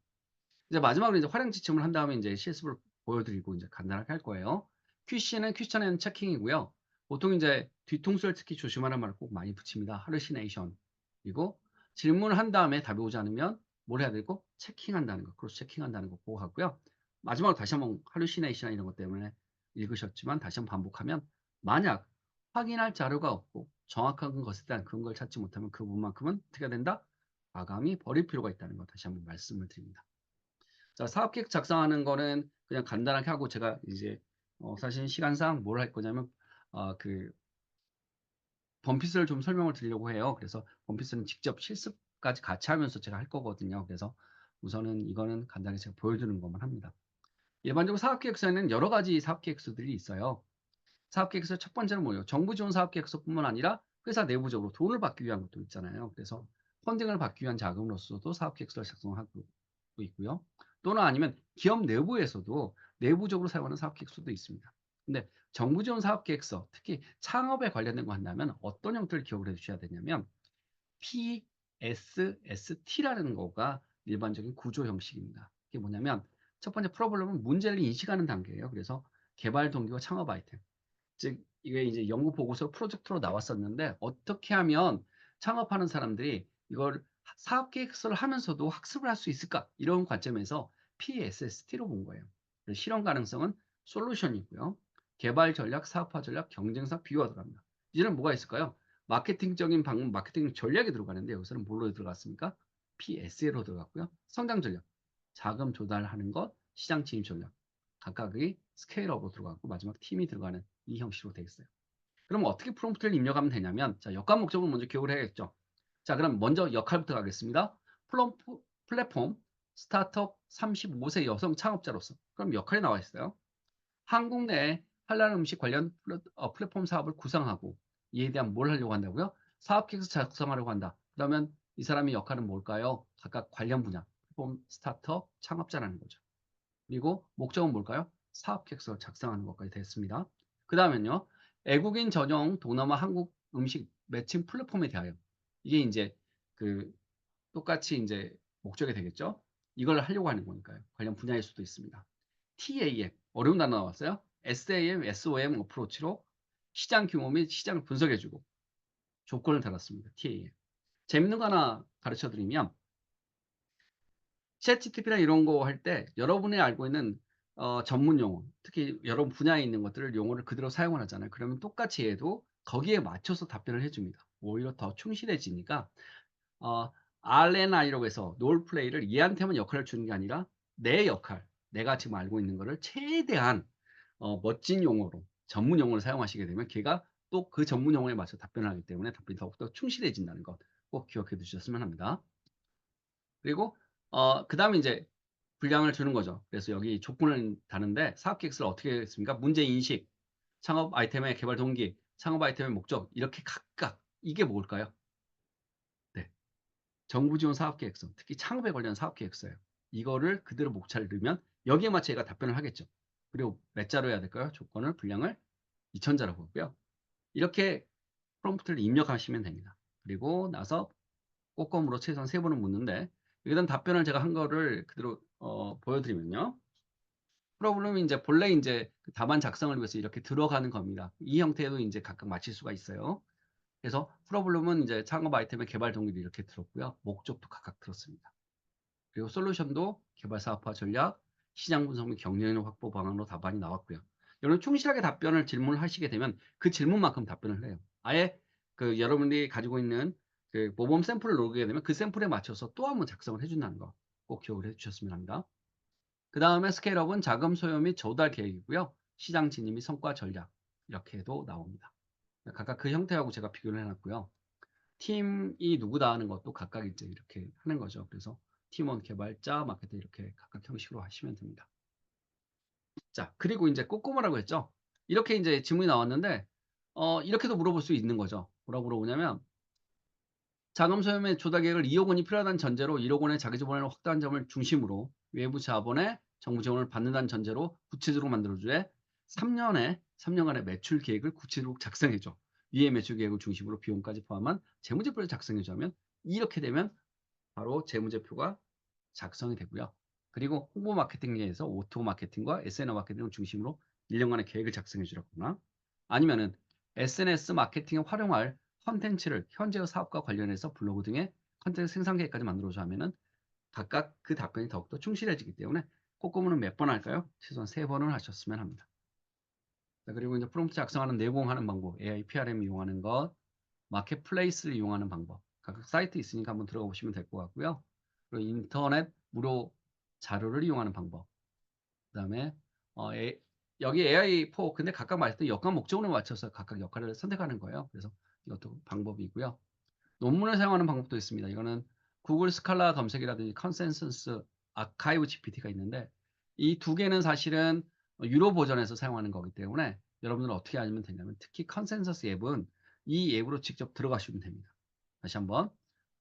이제 마지막으로 이제 활용 지침을 한 다음에 이제 실습을 보여드리고 이제 간단하게 할 거예요. QC는 퀘스천 앤 체킹이고요. 보통 이제 뒤통수를 특히 조심하라는 말을 꼭 많이 붙입니다. 할루시네이션. 그리고 질문을 한 다음에 답이 오지 않으면 뭘 해야 되고 체킹한다는 거, 크로스 체킹한다는 거 꼭 하고요. 마지막으로 다시 한번 할루시네이션 이런 것 때문에 읽으셨지만 다시 한번 반복하면 만약 확인할 자료가 없고 정확한 것에 대한 근거를 찾지 못하면 그 부분만큼은 어떻게 된다? 과감히 버릴 필요가 있다는 거 다시 한번 말씀을 드립니다. 자, 사업계획 작성하는 거는 그냥 간단하게 하고 제가 이제 사실 시간상 뭘 할 거냐면 그 범피스를 좀 설명을 드리려고 해요. 그래서 범피스는 직접 실습까지 같이 하면서 제가 할 거거든요. 그래서 우선은 이거는 간단히 제가 보여주는 것만 합니다. 일반적으로 사업계획서에는 여러 가지 사업계획서들이 있어요. 사업계획서 첫 번째는 뭐예요? 정부 지원 사업계획서뿐만 아니라 회사 내부적으로 돈을 받기 위한 것도 있잖아요. 그래서 펀딩을 받기 위한 자금으로서도 사업계획서를 작성하고 있고요. 또는 아니면 기업 내부에서도 내부적으로 사용하는 사업계획서도 있습니다. 근데 정부 지원 사업계획서, 특히 창업에 관련된 거 한다면 어떤 형태를 기억을 해주셔야 되냐면 PSST라는 거가 일반적인 구조 형식입니다. 이게 뭐냐면 첫 번째 프로블럼은 문제를 인식하는 단계예요. 그래서 개발 동기와 창업 아이템. 즉 이게 이제 연구 보고서 프로젝트로 나왔었는데 어떻게 하면 창업하는 사람들이 이걸 사업 계획서를 하면서도 학습을 할 수 있을까? 이런 관점에서 PSST로 본 거예요. 그래서 실현 가능성은 솔루션이고요. 개발 전략, 사업화 전략, 경쟁사 비유가 들어갑니다. 이제는 뭐가 있을까요? 마케팅적인 방법, 마케팅 전략이 들어가는데 여기서는 뭘로 들어갔습니까? PSA로 들어갔고요. 성장 전략, 자금 조달하는 것, 시장 진입 전략. 각각의 스케일업으로 들어가고 마지막 팀이 들어가는 이 형식으로 되어 있어요. 그럼 어떻게 프롬프트를 입력하면 되냐면 자, 역할 목적을 먼저 기억을 해야겠죠. 자, 그럼 먼저 역할부터 가겠습니다. 플랫폼 스타트업 35세 여성 창업자로서 그럼 역할이 나와 있어요. 한국 내에 한랄 음식 관련 플랫폼 사업을 구상하고 이에 대한 뭘 하려고 한다고요? 사업 계획서 작성하려고 한다. 그러면 이 사람의 역할은 뭘까요? 각각 관련 분야, 플랫폼 스타트업 창업자라는 거죠. 그리고 목적은 뭘까요? 사업 계획서 작성하는 것까지 됐습니다. 그 다음엔요. 외국인 전용 동남아 한국 음식 매칭 플랫폼에 대하여 이게 이제 그 똑같이 이제 목적이 되겠죠. 이걸 하려고 하는 거니까요. 관련 분야일 수도 있습니다. TAM 어려운 단어 나왔어요. SAM, SOM 어프로치로 시장 규모 및 시장을 분석해주고 조건을 달았습니다. TAM. 재밌는 거 하나 가르쳐 드리면 챗GPT나 이런 거 할 때 여러분이 알고 있는 전문 용어, 특히 여러분 분야에 있는 것들을 용어를 그대로 사용을 하잖아요. 그러면 똑같이 해도 거기에 맞춰서 답변을 해줍니다. 오히려 더 충실해지니까 어, R&I라고 해서 롤 플레이를 얘한테만 역할을 주는 게 아니라 내 역할, 내가 지금 알고 있는 거를 최대한 멋진 용어로 전문 용어를 사용하시게 되면 걔가 또 그 전문 용어에 맞춰 답변을 하기 때문에 답변이 더욱더 충실해진다는 것 꼭 기억해 두셨으면 합니다. 그리고 그 다음에 이제 분량을 주는 거죠. 그래서 여기 조건을 다는데 사업 계획서를 어떻게 했습니까? 문제 인식, 창업 아이템의 개발 동기, 창업 아이템의 목적 이렇게 각각 이게 뭘까요? 네, 정부 지원 사업 계획서, 특히 창업에 관련 사업 계획서예요. 이거를 그대로 목차를 넣으면 여기에 맞춰 얘가 답변을 하겠죠. 그리고 몇 자로 해야 될까요? 조건을 분량을 2000자라고 하고요. 이렇게 프롬프트를 입력하시면 됩니다. 그리고 나서 꼬검으로 최소한 3번은 묻는데 여기다 답변을 제가 한 거를 그대로 보여드리면요. 프로블럼이 이제 본래 이제 그 답안 작성을 위해서 이렇게 들어가는 겁니다. 이 형태로 이제 각각 맞힐 수가 있어요. 그래서 프로블럼은 이제 창업 아이템의 개발 동기를 이렇게 들었고요. 목적도 각각 들었습니다. 그리고 솔루션도 개발 사업화 전략, 시장 분석 및 경쟁력 확보 방안으로 답안이 나왔고요. 여러분 충실하게 답변을 질문을 하시게 되면 그 질문만큼 답변을 해요. 아예 그 여러분들이 가지고 있는 그 모범 샘플을 놓게 되면 그 샘플에 맞춰서 또 한번 작성을 해준다는 거 꼭 기억을 해주셨으면 합니다. 그 다음에 스케일업은 자금 소요 및 조달 계획이고요. 시장 진입 및 성과 전략 이렇게도 나옵니다. 각각 그 형태하고 제가 비교를 해놨고요. 팀이 누구다 하는 것도 각각 이제 이렇게 하는 거죠. 그래서 팀원, 개발자, 마케터 이렇게 각각 형식으로 하시면 됩니다. 자, 그리고 이제 꼬꼬마라고 했죠. 이렇게 이제 질문이 나왔는데 이렇게도 물어볼 수 있는 거죠. 뭐라고 물어보냐면 자금 소유의 조달 계획을 2억 원이 필요하다는 전제로 1억 원의 자기 자본을 확대한 점을 중심으로 외부 자본의 정부 지원을 받는다는 전제로 구체적으로 만들어주되 3년간의 매출 계획을 구체적으로 작성해 줘. 위의 매출 계획을 중심으로 비용까지 포함한 재무제표를 작성해 주면 이렇게 되면 바로 재무제표가 작성이 되고요. 그리고 홍보 마케팅에서 오토 마케팅과 SNS 마케팅을 중심으로 1년간의 계획을 작성해 주라거나 아니면은 SNS 마케팅에 활용할 컨텐츠를 현재의 사업과 관련해서 블로그 등의 컨텐츠 생산 계획까지 만들어줘 하면은 각각 그 답변이 더욱더 충실해지기 때문에 꼬꼬무는 몇 번 할까요? 최소한 3번을 하셨으면 합니다. 자, 그리고 이제 프롬프트 작성하는 내공하는 방법, AI PRM 이용하는 것, 마켓플레이스를 이용하는 방법. 각각 사이트 있으니까 한번 들어가 보시면 될 것 같고요. 그리고 인터넷 무료 자료를 이용하는 방법. 그다음에 여기 AI4 근데 각각 말했던 역할 목적으로 맞춰서 각각 역할을 선택하는 거예요. 그래서 이것도 방법이고요. 논문을 사용하는 방법도 있습니다. 이거는 구글 스칼라 검색이라든지 컨센서스 아카이브 GPT가 있는데 이 두 개는 사실은 유료 버전에서 사용하는 거기 때문에 여러분들은 어떻게 하시면 되냐면 특히 컨센서스 앱은 이 앱으로 직접 들어가시면 됩니다. 다시 한번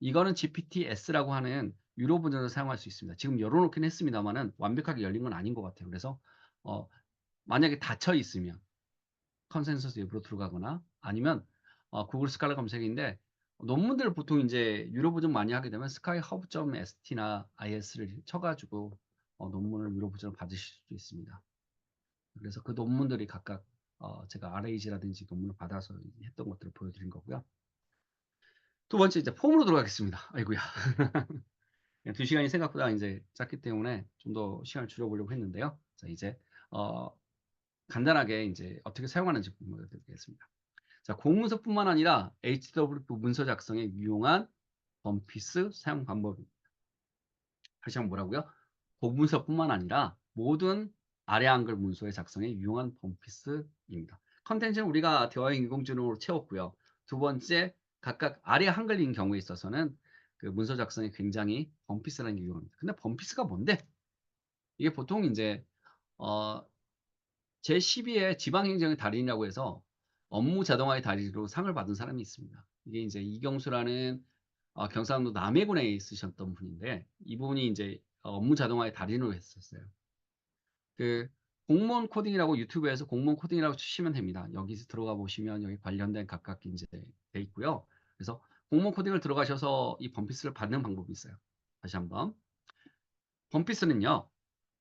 이거는 GPT-S라고 하는 유료 버전을 사용할 수 있습니다. 지금 열어놓긴 했습니다만은 완벽하게 열린 건 아닌 것 같아요. 그래서 만약에 닫혀 있으면 컨센서스 앱으로 들어가거나 아니면 구글 스칼라 검색인데 논문들을 보통 이제 유료 버전 많이 하게 되면 skyhub.st나 is를 쳐가지고 논문을 유료 버전을 받으실 수 있습니다. 그래서 그 논문들이 각각 제가 RAG라든지 논문을 받아서 했던 것들을 보여드린 거고요. 두 번째 이제 폼으로 들어가겠습니다. 아이고야. 2시간이 생각보다 이제 짧기 때문에 좀 더 시간을 줄여보려고 했는데요. 자, 이제 간단하게 이제 어떻게 사용하는지 보여드리겠습니다. 자, 공문서뿐만 아니라 HTML 문서 작성에 유용한 범피스 사용 방법입니다. 다시 한번 뭐라고요? 공문서뿐만 아니라 모든 아래 한글 문서의 작성에 유용한 범피스입니다. 컨텐츠는 우리가 대화형 인공지능으로 채웠고요. 두 번째, 각각 아래 한글인 경우에 있어서는 그 문서 작성에 굉장히 범피스라는 게 유용합니다. 근데 범피스가 뭔데? 이게 보통 이제 제12회 지방행정의 달인이라고 해서 업무 자동화의 달인으로 상을 받은 사람이 있습니다. 이게 이제 이경수라는 경상도 남해군에 있으셨던 분인데 이분이 이제 업무 자동화의 달인으로 했었어요. 그 공무원 코딩이라고 유튜브에서 공무원 코딩이라고 치시면 됩니다. 여기서 들어가 보시면 여기 관련된 각각 이제 돼 있고요. 그래서 공무원 코딩을 들어가셔서 이 범피스를 받는 방법이 있어요. 다시 한번 범피스는요.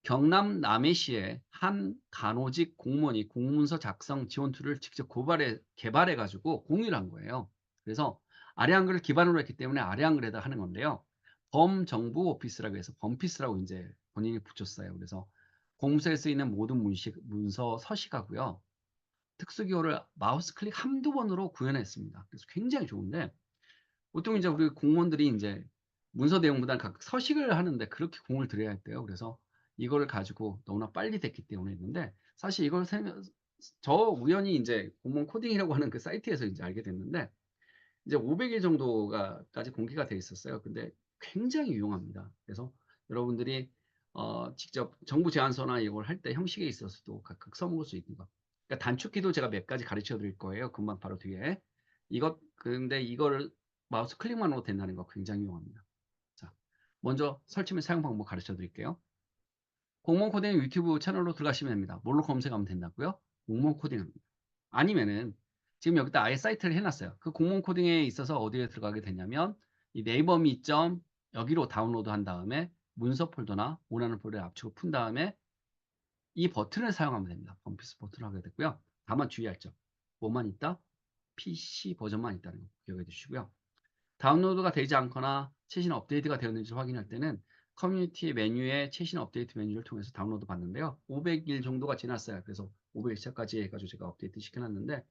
경남 남해시의 한 간호직 공무원이 공문서 작성 지원 툴을 직접 개발해 가지고 공유를 한 거예요. 그래서 아래 한글을 기반으로 했기 때문에 아래 한글에다 하는 건데요. 범정부 오피스라고 해서 범피스라고 이제 본인이 붙였어요. 그래서 공문서에 쓰이는 모든 문서 서식하고요. 특수기호를 마우스 클릭 한두 번으로 구현했습니다. 그래서 굉장히 좋은데 보통 이제 우리 공무원들이 이제 문서 내용보다는 각 서식을 하는데 그렇게 공을 들여야 했대요. 그래서 이거를 가지고 너무나 빨리 됐기 때문에 했는데 사실 이걸 저 우연히 이제 공무원 코딩이라고 하는 그 사이트에서 이제 알게 됐는데 이제 500일 정도가까지 공개가 돼 있었어요. 근데 굉장히 유용합니다. 그래서 여러분들이 직접 정부 제안서나 이걸 할 때 형식에 있어서도 각각 써먹을 수 있는 거. 그러니까 단축키도 제가 몇 가지 가르쳐 드릴 거예요. 금방 바로 뒤에. 근데 이거를 마우스 클릭만으로 된다는 거 굉장히 유용합니다. 자, 먼저 설치 및 사용 방법 가르쳐 드릴게요. 공무원 코딩 유튜브 채널로 들어가시면 됩니다. 뭘로 검색하면 된다고요? 공무원 코딩입니다. 아니면은 지금 여기다 아예 사이트를 해놨어요. 그 공무원 코딩에 있어서 어디에 들어가게 되냐면 이 네이버 미점 여기로 다운로드 한 다음에 문서 폴더나 원하는 폴더에 압축을 푼 다음에 이 버튼을 사용하면 됩니다. 범피스 버튼을 하게 되고요. 다만 주의할 점. 뭐만 있다? PC 버전만 있다는 거 기억해 두시고요. 다운로드가 되지 않거나 최신 업데이트가 되었는지 확인할 때는 커뮤니티 메뉴의 최신 업데이트 메뉴를 통해서 다운로드 받는데요. 500일 정도가 지났어요. 그래서 500일차까지 해가지고 제가 업데이트 시켜놨는데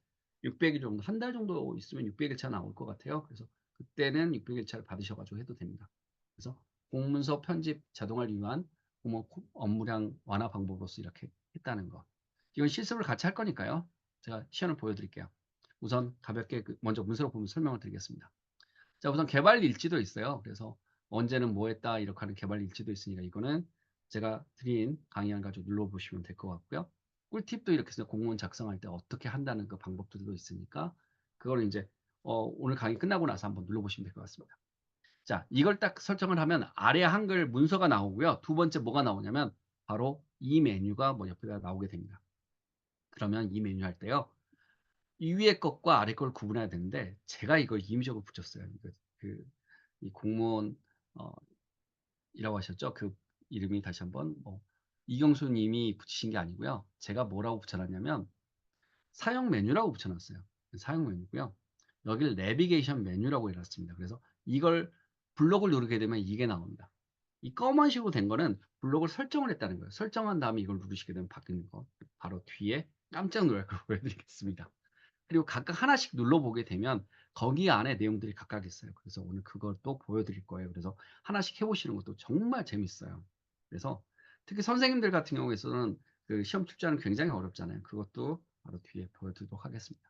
600일 정도, 한 달 정도 있으면 600일차 나올 것 같아요. 그래서 그때는 600일차를 받으셔가지고 해도 됩니다. 그래서 공문서 편집 자동화를 위한 업무량 완화 방법으로서 이렇게 했다는 거. 이건 실습을 같이 할 거니까요. 제가 시연을 보여드릴게요. 우선 가볍게 먼저 문서로 보면 설명을 드리겠습니다. 자, 우선 개발 일지도 있어요. 그래서 언제는 뭐 했다 이렇게 하는 개발 일지도 있으니까 이거는 제가 드린 강의안 가지고 눌러보시면 될 것 같고요. 꿀팁도 이렇게 해서 공문 작성할 때 어떻게 한다는 그 방법들도 있으니까 그걸 이제 오늘 강의 끝나고 나서 한번 눌러보시면 될 것 같습니다. 자, 이걸 딱 설정을 하면 아래 한글 문서가 나오고요. 두 번째 뭐가 나오냐면 바로 이 메뉴가 뭐 옆에다 나오게 됩니다. 그러면 이 메뉴 할 때요. 이 위에 것과 아래 걸 구분해야 되는데 제가 이걸 임의적으로 붙였어요. 이 공무원 이라고 하셨죠? 그 이름이 다시 한번 이경수 님이 붙이신 게 아니고요. 제가 뭐라고 붙여놨냐면 사용 메뉴라고 붙여놨어요. 사용 메뉴고요. 여기를 내비게이션 메뉴라고 해놨습니다. 그래서 이걸 블록을 누르게 되면 이게 나옵니다. 이 검은식으로 된 거는 블록을 설정을 했다는 거예요. 설정한 다음에 이걸 누르시게 되면 바뀌는 거. 바로 뒤에 깜짝 놀랄 걸 보여드리겠습니다. 그리고 각각 하나씩 눌러보게 되면 거기 안에 내용들이 각각 있어요. 그래서 오늘 그것도 보여드릴 거예요. 그래서 하나씩 해보시는 것도 정말 재밌어요. 그래서 특히 선생님들 같은 경우에서는 그 시험 출제하는 굉장히 어렵잖아요. 그것도 바로 뒤에 보여드리도록 하겠습니다.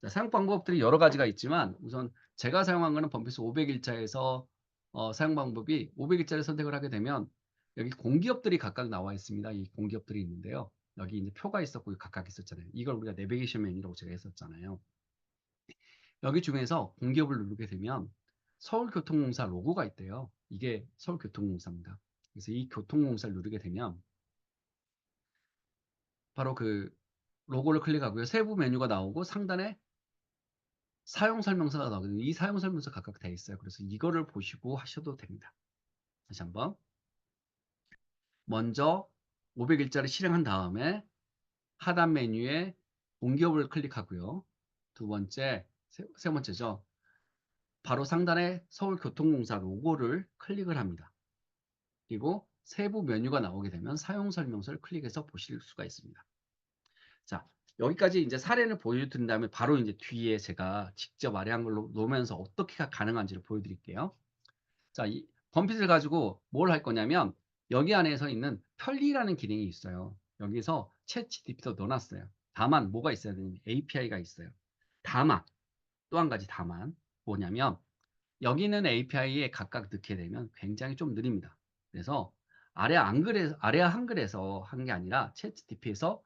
자, 사용 방법들이 여러 가지가 있지만 우선 제가 사용한 거는 범피스 500일자에서 사용 방법이 500일자를 선택을 하게 되면 여기 공기업들이 각각 나와 있습니다. 이 공기업들이 있는데요. 여기 이제 표가 있었고 각각 있었잖아요. 이걸 우리가 내비게이션 메뉴라고 제가 했었잖아요. 여기 중에서 공기업을 누르게 되면 서울교통공사 로고가 있대요. 이게 서울교통공사입니다. 그래서 이 교통공사를 누르게 되면 바로 그 로고를 클릭하고요. 세부 메뉴가 나오고 상단에 사용 설명서가 나오거든요. 이 사용 설명서 각각 돼 있어요. 그래서 이거를 보시고 하셔도 됩니다. 다시 한번. 먼저 500일자를 실행한 다음에 하단 메뉴에 공기업을 클릭하고요. 두 번째, 세 번째죠. 바로 상단에 서울교통공사 로고를 클릭을 합니다. 그리고 세부 메뉴가 나오게 되면 사용 설명서를 클릭해서 보실 수가 있습니다. 자, 여기까지 이제 사례를 보여드린 다음에 바로 이제 뒤에 제가 직접 아래 한글로 놓으면서 어떻게 가능한지를 보여드릴게요. 자, 이 범핏을 가지고 뭘 할 거냐면 여기 안에서 있는 편리라는 기능이 있어요. 여기서 챗 GPT도 넣어놨어요. 다만 뭐가 있어야 되냐면 API가 있어요. 다만 또 한 가지 다만 뭐냐면 여기 있는 API에 각각 넣게 되면 굉장히 좀 느립니다. 그래서 아래 한글에서 한 게 아니라 챗 GPT에서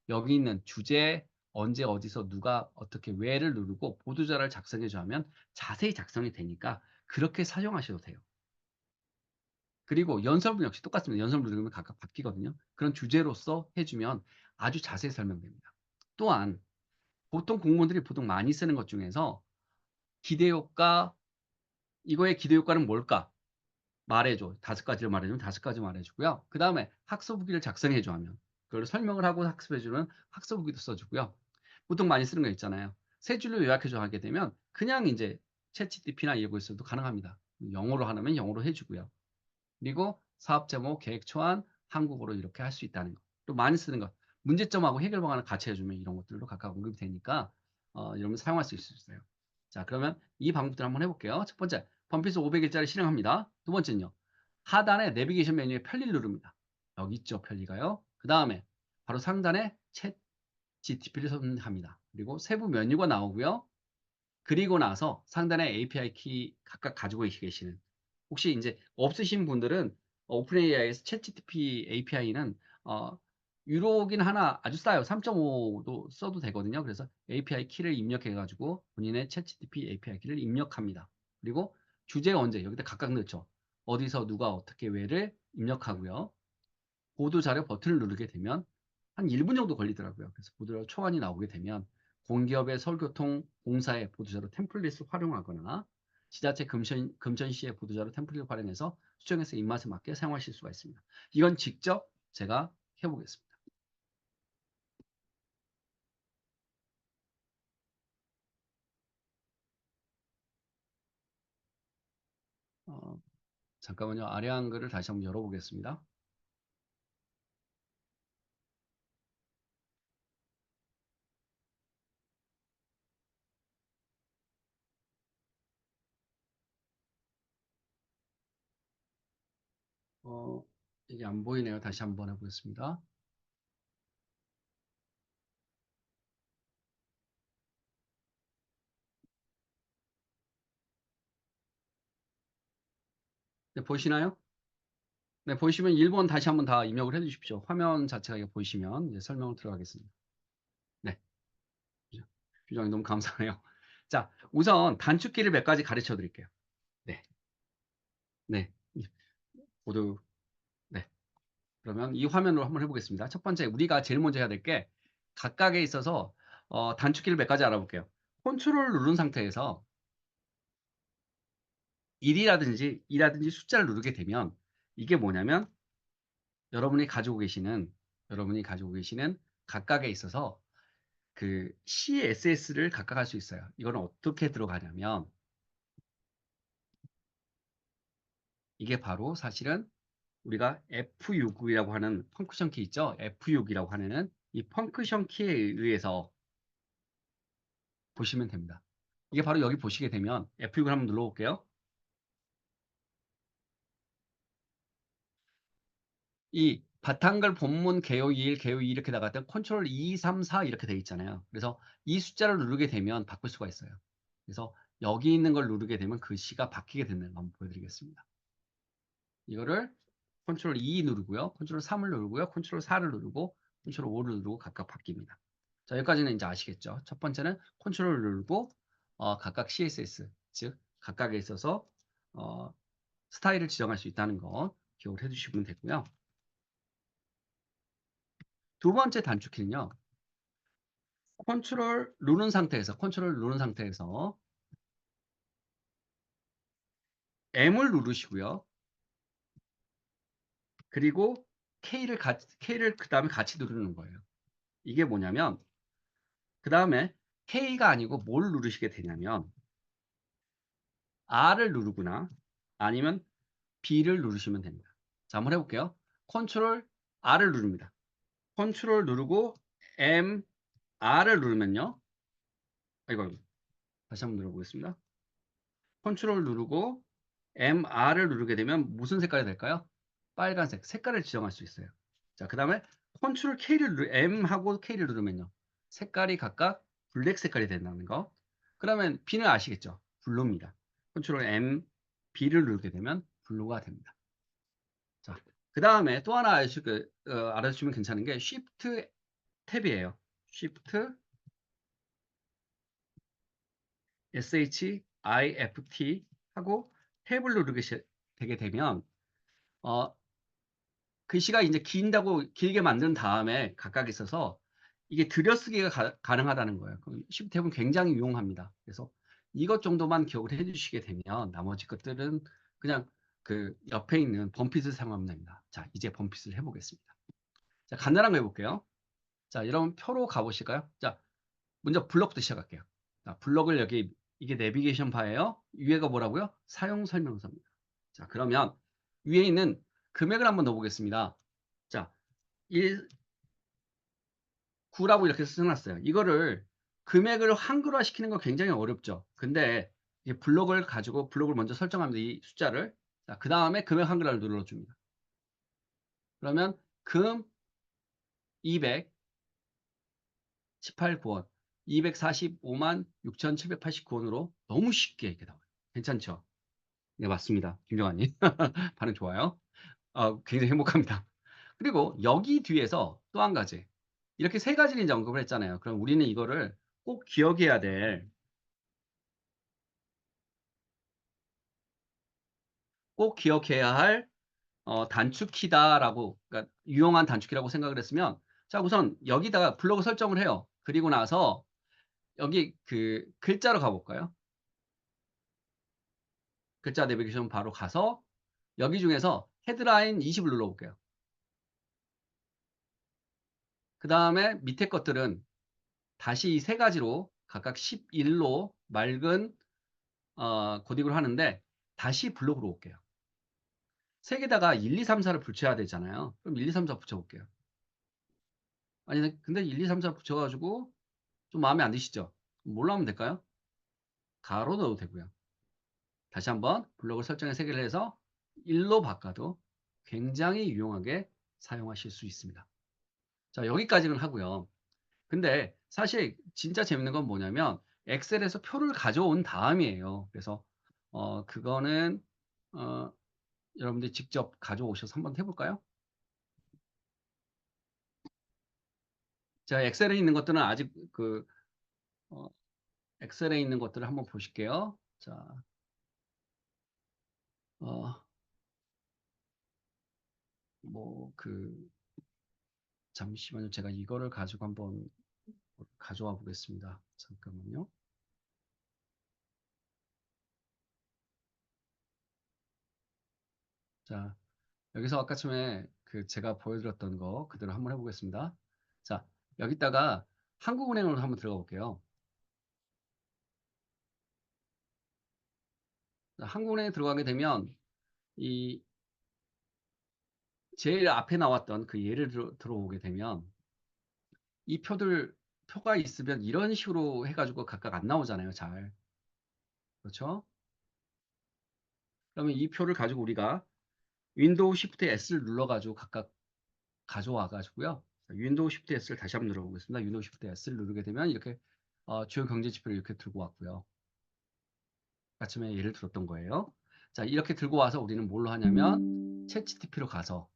여기 있는 주제, 언제 어디서 누가 어떻게 왜를 누르고 보도자를 작성해 줘 하면 자세히 작성이 되니까 그렇게 사용하셔도 돼요. 그리고 연설문 역시 똑같습니다. 연설문 누르면 각각 바뀌거든요. 그런 주제로서 해주면 아주 자세히 설명됩니다. 또한 보통 공무원들이 보통 많이 쓰는 것 중에서 기대효과, 이거의 기대효과는 뭘까? 말해줘. 5가지를 말해주면 5가지 말해주고요. 그 다음에 학습후기를 작성해줘 하면 그걸 설명을 하고 학습해주는 학습후기도 써주고요. 보통 많이 쓰는 거 있잖아요. 세 줄로 요약해줘 하게 되면 그냥 이제 챗GPT나 이런 거 있어도 가능합니다. 영어로 하면 영어로 해주고요. 그리고 사업 제목, 계획 초안, 한국어로 이렇게 할 수 있다는 거. 또 많이 쓰는 거. 문제점하고 해결 방안을 같이 해주면 이런 것들도 각각 언급이 되니까 이러면 사용할 수 있어요. 자, 그러면 이 방법들 한번 해볼게요. 첫 번째, 범피스 500일짜리 실행합니다. 두 번째는요. 하단에 내비게이션 메뉴에 편리를 누릅니다. 여기 있죠, 편리가요. 그 다음에 바로 상단에 챗 GTP를 선택합니다. 그리고 세부 메뉴가 나오고요. 그리고 나서 상단에 API 키 각각 가지고 계시는 혹시 이제 없으신 분들은 오픈AI에서 챗GPT API는 유료긴 하나 아주 싸요. 3.5도 써도 되거든요. 그래서 API 키를 입력해 가지고 본인의 챗GPT API 키를 입력합니다. 그리고 주제 언제 여기다 각각 넣죠. 어디서 누가 어떻게 왜를 입력하고요. 보도 자료 버튼을 누르게 되면 한 1분 정도 걸리더라고요. 그래서 보도 초안이 나오게 되면 공기업의 서울교통공사의 보도자료 템플릿을 활용하거나 지자체 금천시의 보도자료 템플릿을 활용해서 수정해서 입맛에 맞게 사용하실 수가 있습니다. 이건 직접 제가 해보겠습니다. 잠깐만요. 아래 한글을 다시 한번 열어보겠습니다. 이게 안 보이네요. 다시 한번 해보겠습니다. 네, 보시나요? 네, 보시면 1번 다시 한번 다 입력을 해 주십시오. 화면 자체가 이게 보이시면 이제 설명을 들어가겠습니다. 네. 규정이 너무 감사해요. 자, 우선 단축키를 몇 가지 가르쳐 드릴게요. 네. 네. 모두 네. 그러면 이 화면으로 한번 해 보겠습니다. 첫 번째 우리가 제일 먼저 해야 될 게 각각에 있어서 단축키를 몇 가지 알아볼게요. 컨트롤을 누른 상태에서 1이라든지 2라든지 숫자를 누르게 되면 이게 뭐냐면 여러분이 가지고 계시는 각각에 있어서 그 CSS를 각각 할 수 있어요. 이거는 어떻게 들어가냐면 이게 바로 사실은 우리가 F6이라고 하는 펑크션 키 있죠? F6이라고 하는 이 펑크션 키에 의해서 보시면 됩니다. 이게 바로 여기 보시게 되면 F6을 한번 눌러 볼게요. 이 바탕글 본문 개요 1, 개요 2 이렇게 나갈 때 컨트롤 2, 3, 4 이렇게 돼 있잖아요. 그래서 이 숫자를 누르게 되면 바꿀 수가 있어요. 그래서 여기 있는 걸 누르게 되면 글씨가 바뀌게 되는 거 한번 보여드리겠습니다. 이거를 컨트롤 2 누르고요. 컨트롤 3을 누르고요. 컨트롤 4를 누르고 컨트롤 5를 누르고 각각 바뀝니다. 자, 여기까지는 이제 아시겠죠? 첫 번째는 컨트롤을 누르고 각각 CSS, 즉 각각에 있어서 스타일을 지정할 수 있다는 거 기억을 해주시면 되고요. 두 번째 단축키는요. 컨트롤 누른 상태에서 M을 누르시고요. 그리고 K를 그 다음에 같이 누르는 거예요. 이게 뭐냐면 그 다음에 K가 아니고 뭘 누르시게 되냐면 R을 누르거나 아니면 B를 누르시면 됩니다. 자, 한번 해볼게요. 컨트롤 R을 누릅니다. 컨트롤 누르고 M, R을 누르면요. 이거 다시 한번 눌러보겠습니다. 컨트롤 누르고 M, R을 누르게 되면 무슨 색깔이 될까요? 빨간색, 색깔을 지정할 수 있어요. 자, 그 다음에 컨트롤 K를 M하고 K를 누르면요. 색깔이 각각 블랙 색깔이 된다는 거. 그러면 B는 아시겠죠? 블루입니다. 컨트롤 M, B를 누르게 되면 블루가 됩니다. 자, 그 다음에 또 하나 알아주시면 괜찮은 게 Shift 탭이에요. Shift SHIFT 하고 탭을 누르게 되게 되면 글씨가 이제 길게 만든 다음에 각각 있어서 이게 들여쓰기가 가능하다는 거예요. Shift 탭은 굉장히 유용합니다. 그래서 이것 정도만 기억을 해주시게 되면 나머지 것들은 그냥 그 옆에 있는 범핏을 사용하면 됩니다. 자, 이제 범핏을 해보겠습니다. 자, 간단한 거 해볼게요. 자, 여러분 표로 가보실까요? 자, 먼저 블럭부터 시작할게요. 자, 블럭을 여기 이게 내비게이션 바예요. 위에가 뭐라고요? 사용 설명서입니다. 자, 그러면 위에 있는 금액을 한번 넣어보겠습니다. 자, 9라고 이렇게 써놨어요. 이거를 금액을 한글화 시키는 거 굉장히 어렵죠. 근데 이 블럭을 가지고 블럭을 먼저 설정합니다. 이 숫자를. 자, 그 다음에 금액 한글화를 눌러줍니다. 그러면 금 218,9원 245만 6,789원으로 너무 쉽게 이렇게 나와요. 괜찮죠? 네, 맞습니다. 김정환님. 반응 좋아요. 굉장히 행복합니다. 그리고 여기 뒤에서 또 한 가지. 이렇게 세 가지를 이제 언급을 했잖아요. 그럼 우리는 이거를 꼭 기억해야 될, 꼭 기억해야 할 단축키다라고, 그러니까 유용한 단축키라고 생각을 했으면, 자, 우선 여기다가 블록을 설정을 해요. 그리고 나서 여기 그 글자로 가볼까요? 글자 내비게이션 바로 가서 여기 중에서 헤드라인 20을 눌러볼게요. 그 다음에 밑에 것들은 다시 이 세 가지로 각각 11로 맑은 고딕으로 하는데 다시 블록으로 올게요. 세 개다가 1, 2, 3, 4를 붙여야 되잖아요. 그럼 1, 2, 3, 4 붙여볼게요. 아니 근데 1, 2, 3, 4 붙여가지고 좀 마음에 안 드시죠? 뭘로 하면 될까요? 가로 넣어도 되고요. 다시 한번 블록을 설정에 세 개를 해서 1로 바꿔도 굉장히 유용하게 사용하실 수 있습니다. 자, 여기까지는 하고요. 근데 사실 진짜 재밌는 건 뭐냐면 엑셀에서 표를 가져온 다음이에요. 그래서 그거는 여러분들이 직접 가져오셔서 한번 해볼까요? 자, 엑셀에 있는 것들은 아직 어, 엑셀에 있는 것들을 한번 보실게요. 자, 뭐 잠시만요. 제가 이거를 가지고 한번 가져와 보겠습니다. 잠깐만요. 자, 여기서 아까 처음에 제가 보여드렸던 거 그대로 한번 해보겠습니다. 자, 여기다가 한국은행으로 한번 들어가 볼게요. 자, 한국은행에 들어가게 되면 이 제일 앞에 나왔던 그 예를 들어오게 되면 이 표가 있으면 이런 식으로 해가지고 각각 안 나오잖아요. 잘. 그렇죠? 그러면 이 표를 가지고 우리가 윈도우 시프트 S를 눌러가지고 각각 가져와 가지고요. 윈도우 시프트 S를 다시 한번 눌러보겠습니다. 윈도우 시프트 S를 누르게 되면 이렇게 주요 경제 지표를 이렇게 들고 왔고요. 아침에 예를 들었던 거예요. 자, 이렇게 들고 와서 우리는 뭘로 하냐면 챗GPT로 가서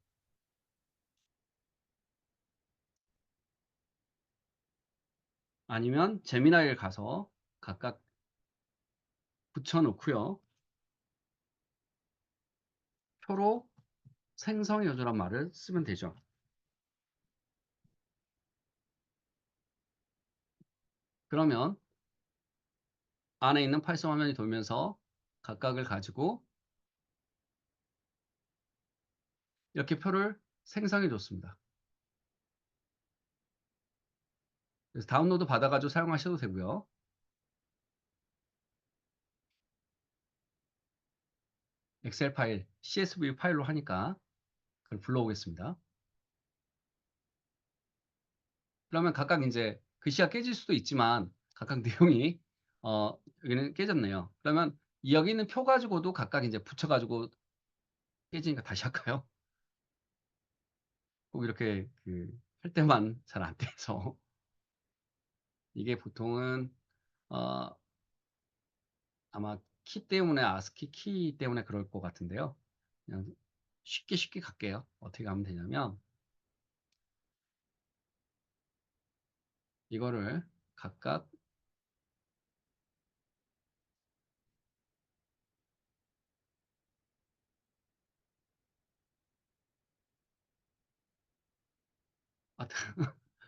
아니면 제미나이를 가서 각각 붙여놓고요. 표로 생성해줘란 말을 쓰면 되죠. 그러면 안에 있는 파이썬 화면이 돌면서 각각을 가지고 이렇게 표를 생성해 줬습니다. 그래서 다운로드 받아가지고 사용하셔도 되고요. 엑셀 파일, CSV 파일로 하니까 그걸 불러오겠습니다. 그러면 각각 이제 글씨가 깨질 수도 있지만 각각 내용이 여기는 깨졌네요. 그러면 여기 있는 표 가지고도 각각 이제 붙여가지고 깨지니까 다시 할까요? 꼭 이렇게 할 때만 잘 안 돼서 이게 보통은 아마 키 때문에 아스키 키 때문에 그럴 것 같은데요. 그냥 쉽게 갈게요. 어떻게 하면 되냐면 이거를 각각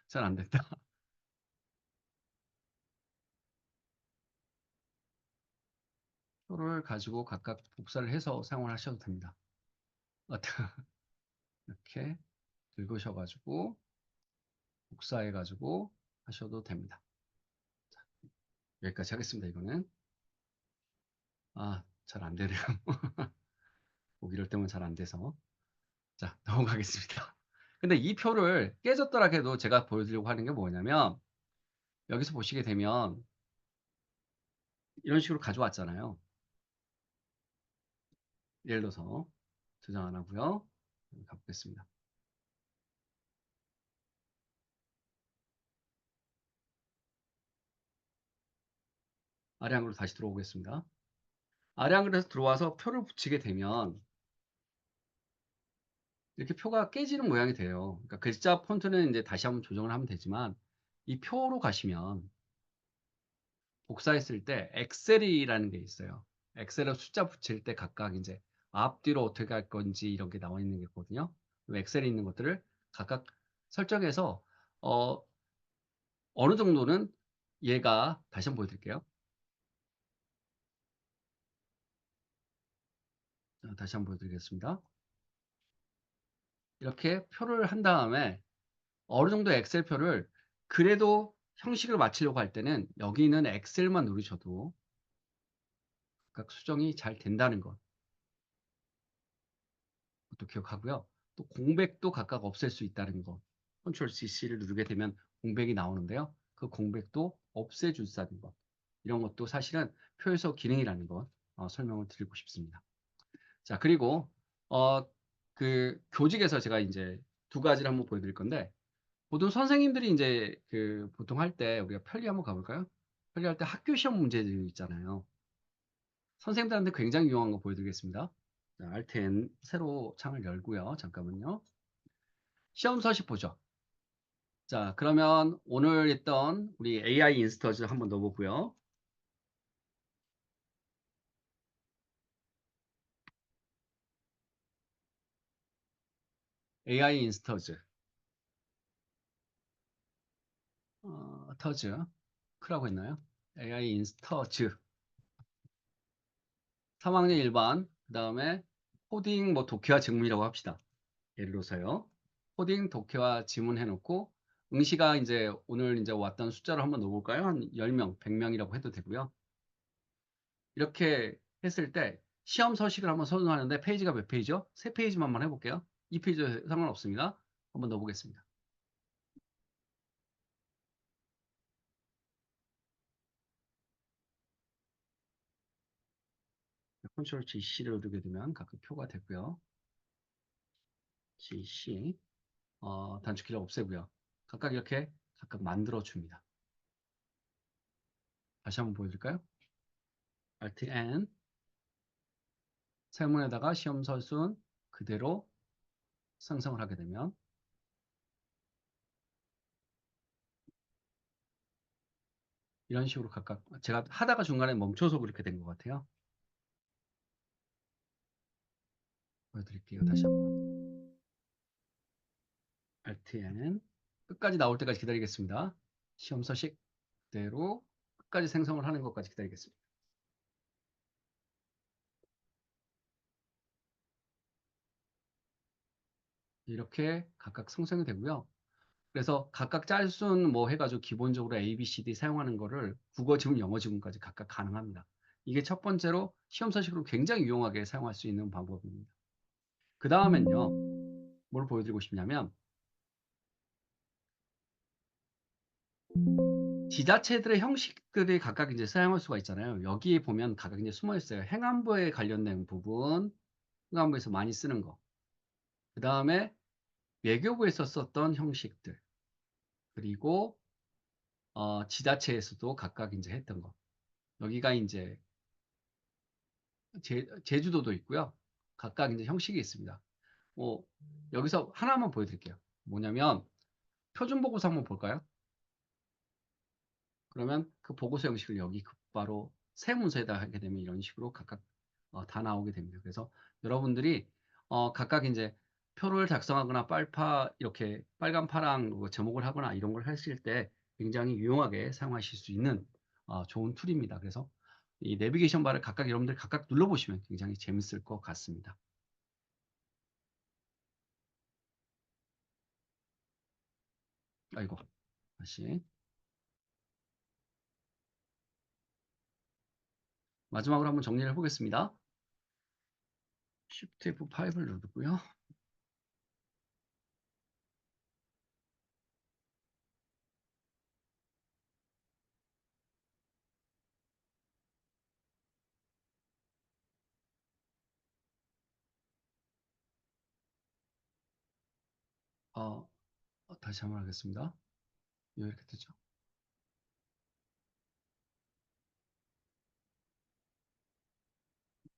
잘 안 된다. 표를 가지고 각각 복사를 해서 사용을 하셔도 됩니다. 이렇게 긁으셔가지고 복사해가지고 하셔도 됩니다. 자, 여기까지 하겠습니다. 이거는 잘 안 되네요. 꼭 이럴 때면 잘 안 돼서 자 넘어가겠습니다. 근데 이 표를 깨졌더라 해도 제가 보여드리려고 하는 게 뭐냐면 여기서 보시게 되면 이런 식으로 가져왔잖아요. 예를 들어서 저장 안 하고요. 가보겠습니다. 아래 한글로 다시 들어오겠습니다. 아래 한글에서 들어와서 표를 붙이게 되면 이렇게 표가 깨지는 모양이 돼요. 그러니까 글자 폰트는 이제 다시 한번 조정을 하면 되지만 이 표로 가시면 복사했을 때 엑셀이라는 게 있어요. 엑셀에 숫자 붙일 때 각각 이제 앞뒤로 어떻게 할 건지 이런 게 나와 있는 게 있거든요. 엑셀에 있는 것들을 각각 설정해서 어느 정도는 얘가 다시 한번 보여드릴게요. 다시 한번 보여드리겠습니다. 이렇게 표를 한 다음에 어느 정도 엑셀표를 그래도 형식을 맞추려고 할 때는 여기 있는 엑셀만 누르셔도 각각 수정이 잘 된다는 것. 또 기억하고요. 또 공백도 각각 없앨 수 있다는 것. 컨트롤 CC를 누르게 되면 공백이 나오는데요. 그 공백도 없애줄 수 있다는 것. 이런 것도 사실은 표에서 기능이라는 것 설명을 드리고 싶습니다. 자, 그리고 교직에서 제가 이제 두 가지를 한번 보여드릴 건데 보통 선생님들이 이제 보통 할 때 우리가 편리 한번 가볼까요? 편리 할 때 학교 시험 문제들이 있잖아요. 선생님들한테 굉장히 유용한 거 보여드리겠습니다. 자, Alt N 새로 창을 열고요. 잠깐만요. 시험 서식 보죠. 자, 그러면 오늘 했던 우리 AI 인스터즈 한번 넣어보고요. AI 인스터즈. 터즈. 크라고 했나요? AI 인스터즈. 3학년 1반. 그 다음에 코딩 뭐 독해와 지문이라고 합시다. 예를 들어서요. 코딩 독해와 지문 해놓고 응시가 이제 오늘 이제 왔던 숫자로 한번 넣어볼까요? 한 10명, 100명이라고 해도 되고요. 이렇게 했을 때 시험 서식을 한번 선언하는데 페이지가 몇 페이지죠? 3페이지만 한번 해볼게요. 2페이지 상관없습니다. 한번 넣어보겠습니다. 컨트롤 GC를 누르게 되면 각각 표가 되고요. GC 단축키를 없애고요. 각각 이렇게 각각 만들어 줍니다. 다시 한번 보여드릴까요? Alt N 세문에다가 시험 서순 그대로 생성을 하게 되면 이런 식으로 각각 제가 하다가 중간에 멈춰서 그렇게 된 것 같아요. 보여드릴게요. 다시 한번. Alt N 끝까지 나올 때까지 기다리겠습니다. 시험 서식 그대로 끝까지 생성을 하는 것까지 기다리겠습니다. 이렇게 각각 생성이 되고요. 그래서 각각 짤순 뭐 해가지고 기본적으로 A, B, C, D 사용하는 거를 국어 지문, 영어 지문까지 각각 가능합니다. 이게 첫 번째로 시험 서식으로 굉장히 유용하게 사용할 수 있는 방법입니다. 그 다음엔요, 뭘 보여드리고 싶냐면 지자체들의 형식들이 각각 이제 사용할 수가 있잖아요. 여기에 보면 각각 이제 숨어 있어요. 행안부에 관련된 부분, 행안부에서 많이 쓰는 거. 그 다음에 외교부에서 썼던 형식들, 그리고 지자체에서도 각각 이제 했던 거. 여기가 이제 제주도도 있고요. 각각 이제 형식이 있습니다. 여기서 하나만 보여드릴게요. 뭐냐면 표준보고서 한번 볼까요? 그러면 그 보고서 형식을 여기 바로 새 문서에다 하게 되면 이런 식으로 각각 다 나오게 됩니다. 그래서 여러분들이 각각 이제 표를 작성하거나 빨파 이렇게 빨간 파랑 뭐 제목을 하거나 이런 걸 하실 때 굉장히 유용하게 사용하실 수 있는 좋은 툴입니다. 그래서 이 내비게이션 바를 각각 여러분들 각각 눌러보시면 굉장히 재밌을 것 같습니다. 아이고 다시 마지막으로 한번 정리를 해보겠습니다. Shift F5를 누르고요. 다시 한번 하겠습니다. 이렇게 되죠.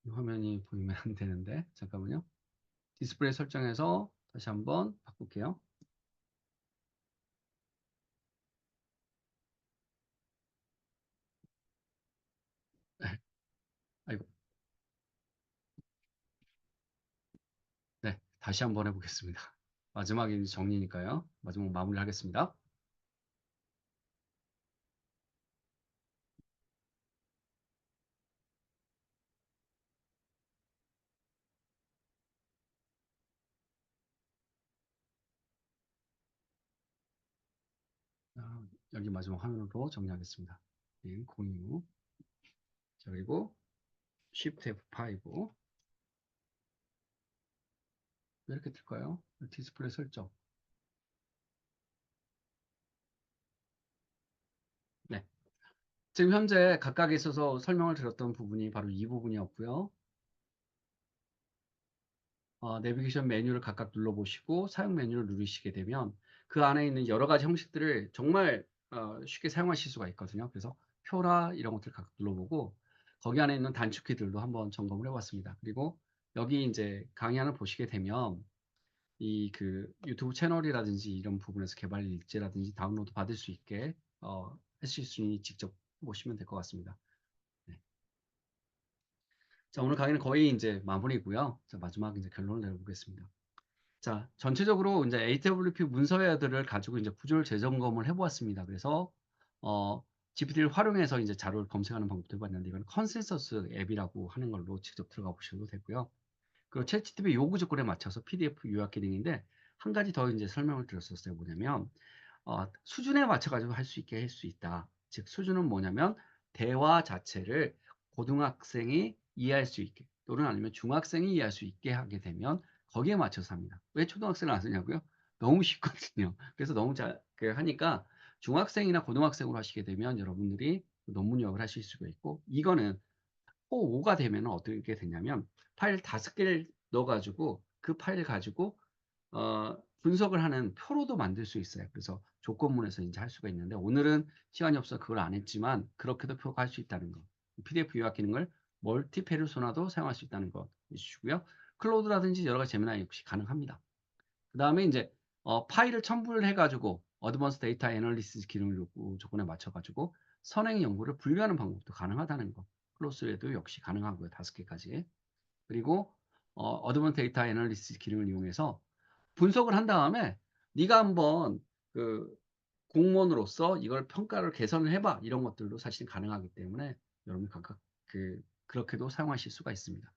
이 화면이 보이면 안 되는데 잠깐만요. 디스플레이 설정해서 다시 한번 바꿀게요. 네. 아이고. 네, 다시 한번 해보겠습니다. 마지막에 정리니까요. 마지막 마무리 하겠습니다. 여기 마지막 화면으로 정리하겠습니다. 공유. 자, 그리고 Shift F5 왜 이렇게 뜰까요? 디스플레이 설정. 네. 지금 현재 각각에 있어서 설명을 드렸던 부분이 바로 이 부분이었고요. 내비게이션 메뉴를 각각 눌러보시고 사용 메뉴를 누르시게 되면 그 안에 있는 여러 가지 형식들을 정말 쉽게 사용하실 수가 있거든요. 그래서 표라 이런 것들 각각 눌러보고 거기 안에 있는 단축키들도 한번 점검을 해봤습니다. 그리고 여기 이제 강의안을 보시게 되면 이 그 유튜브 채널이라든지 이런 부분에서 개발 일지라든지 다운로드 받을 수 있게 하실 수 있으니 직접 보시면 될 것 같습니다. 네. 자, 오늘 강의는 거의 이제 마무리고요. 자, 마지막 이제 결론을 내려보겠습니다. 자, 전체적으로 이제 AWP 문서회화들을 가지고 이제 구조를 재점검을 해보았습니다. 그래서 GPT를 활용해서 이제 자료를 검색하는 방법도 해봤는데 이건 컨센서스 앱이라고 하는 걸로 직접 들어가 보셔도 되고요. 그리고 챗GPT 요구 조건에 맞춰서 PDF 요약 기능인데 한 가지 더 이제 설명을 드렸었어요. 뭐냐면 수준에 맞춰 가지고 할 수 있게 할 수 있다. 즉 수준은 뭐냐면 대화 자체를 고등학생이 이해할 수 있게 또는 아니면 중학생이 이해할 수 있게 하게 되면 거기에 맞춰서 합니다. 왜 초등학생을 안 쓰냐고요? 너무 쉽거든요. 그래서 너무 하니까 중학생이나 고등학생으로 하시게 되면 여러분들이 논문 요약을 하실 수가 있고 이거는 코 5가 되면 어떻게 되냐면 파일 5개를 넣어가지고 그 파일 가지고 분석을 하는 표로도 만들 수 있어요. 그래서 조건문에서 이제 할 수가 있는데 오늘은 시간이 없어서 그걸 안 했지만 그렇게도 표가 할 수 있다는 거. PDF 요약 기능을 멀티 페르소나도 사용할 수 있다는 거 해주시고요. 클로드라든지 여러 가지 제미나이 역시 가능합니다. 그 다음에 이제 파일을 첨부를 해가지고 어드밴스 데이터 애널리시스 기능 요구 조건에 맞춰가지고 선행 연구를 분류하는 방법도 가능하다는 거. 클로스에도 역시 가능하고요. 5개까지. 그리고 어드밴스 데이터 애널리시스 기능을 이용해서 분석을 한 다음에 네가 한번 그 공무원으로서 이걸 평가를 개선을 해봐 이런 것들도 사실 가능하기 때문에 여러분 각각 그렇게도 사용하실 수가 있습니다.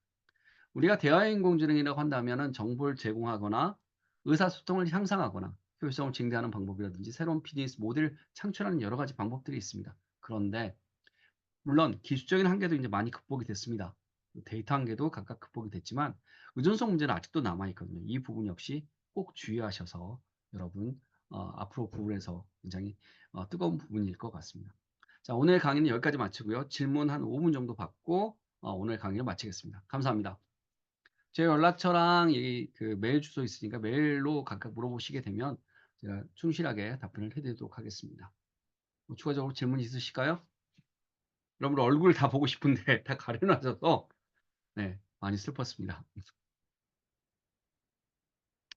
우리가 대화인공지능이라고 한다면은 정보를 제공하거나 의사소통을 향상하거나 효율성을 증대하는 방법이라든지 새로운 비즈니스 모델을 창출하는 여러 가지 방법들이 있습니다. 그런데 물론 기술적인 한계도 이제 많이 극복이 됐습니다. 데이터 한계도 각각 극복이 됐지만 의존성 문제는 아직도 남아 있거든요. 이 부분 역시 꼭 주의하셔서 여러분 앞으로 구글에서 굉장히 뜨거운 부분일 것 같습니다. 자, 오늘 강의는 여기까지 마치고요. 질문 한 5분 정도 받고 오늘 강의를 마치겠습니다. 감사합니다. 제 연락처랑 그 메일 주소 있으니까 메일로 각각 물어보시게 되면 제가 충실하게 답변을 해드리도록 하겠습니다. 뭐 추가적으로 질문 있으실까요? 여러분 얼굴 다 보고 싶은데 다 가려놔져서 네, 많이 슬펐습니다.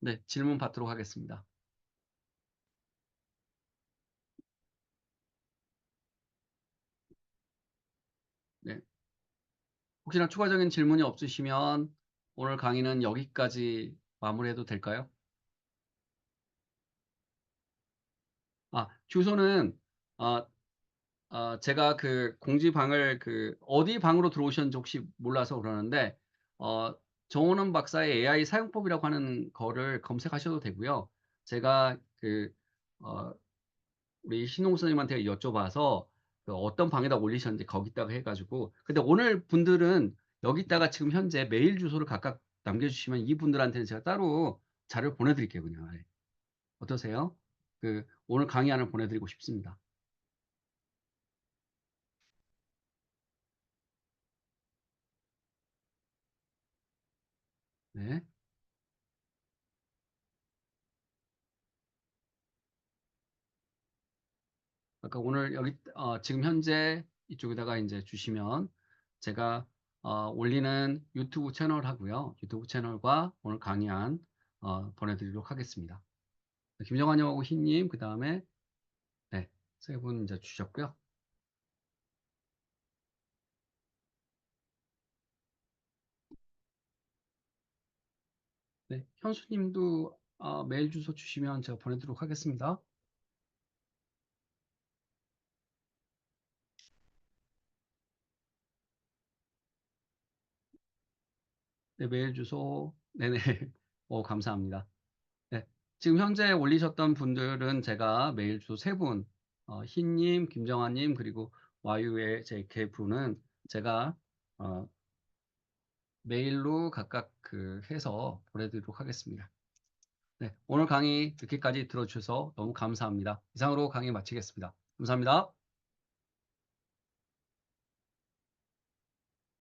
네, 질문 받도록 하겠습니다. 네, 혹시나 추가적인 질문이 없으시면 오늘 강의는 여기까지 마무리해도 될까요? 주소는 제가 그 공지방을 어디 방으로 들어오셨는지 혹시 몰라서 그러는데 정원원 박사의 AI 사용법이라고 하는 거를 검색하셔도 되고요. 제가 우리 신홍 선생님한테 여쭤봐서 어떤 방에다 올리셨는지 거기다가 해가지고 근데 오늘 분들은 여기다가 지금 현재 메일 주소를 각각 남겨주시면 이분들한테는 제가 따로 자료를 보내드릴게요. 그냥 어떠세요? 오늘 강의안을 보내드리고 싶습니다. 네. 아까 오늘 여기 지금 현재 이쪽에다가 이제 주시면 제가 올리는 유튜브 채널 하고요. 유튜브 채널과 오늘 강의안 보내드리도록 하겠습니다. 김정환님하고 희님 그 다음에 네, 세 분 이제 주셨고요. 네, 현수님도 메일 주소 주시면 제가 보내드리도록 하겠습니다. 네, 메일 주소 네네. 감사합니다. 네, 지금 현재 올리셨던 분들은 제가 메일 주소 세 분, 희님, 김정환님 그리고 와유의 JK 분은 제가 메일로 각각 해서 보내드리도록 하겠습니다. 네, 오늘 강의 늦게까지 들어주셔서 너무 감사합니다. 이상으로 강의 마치겠습니다. 감사합니다.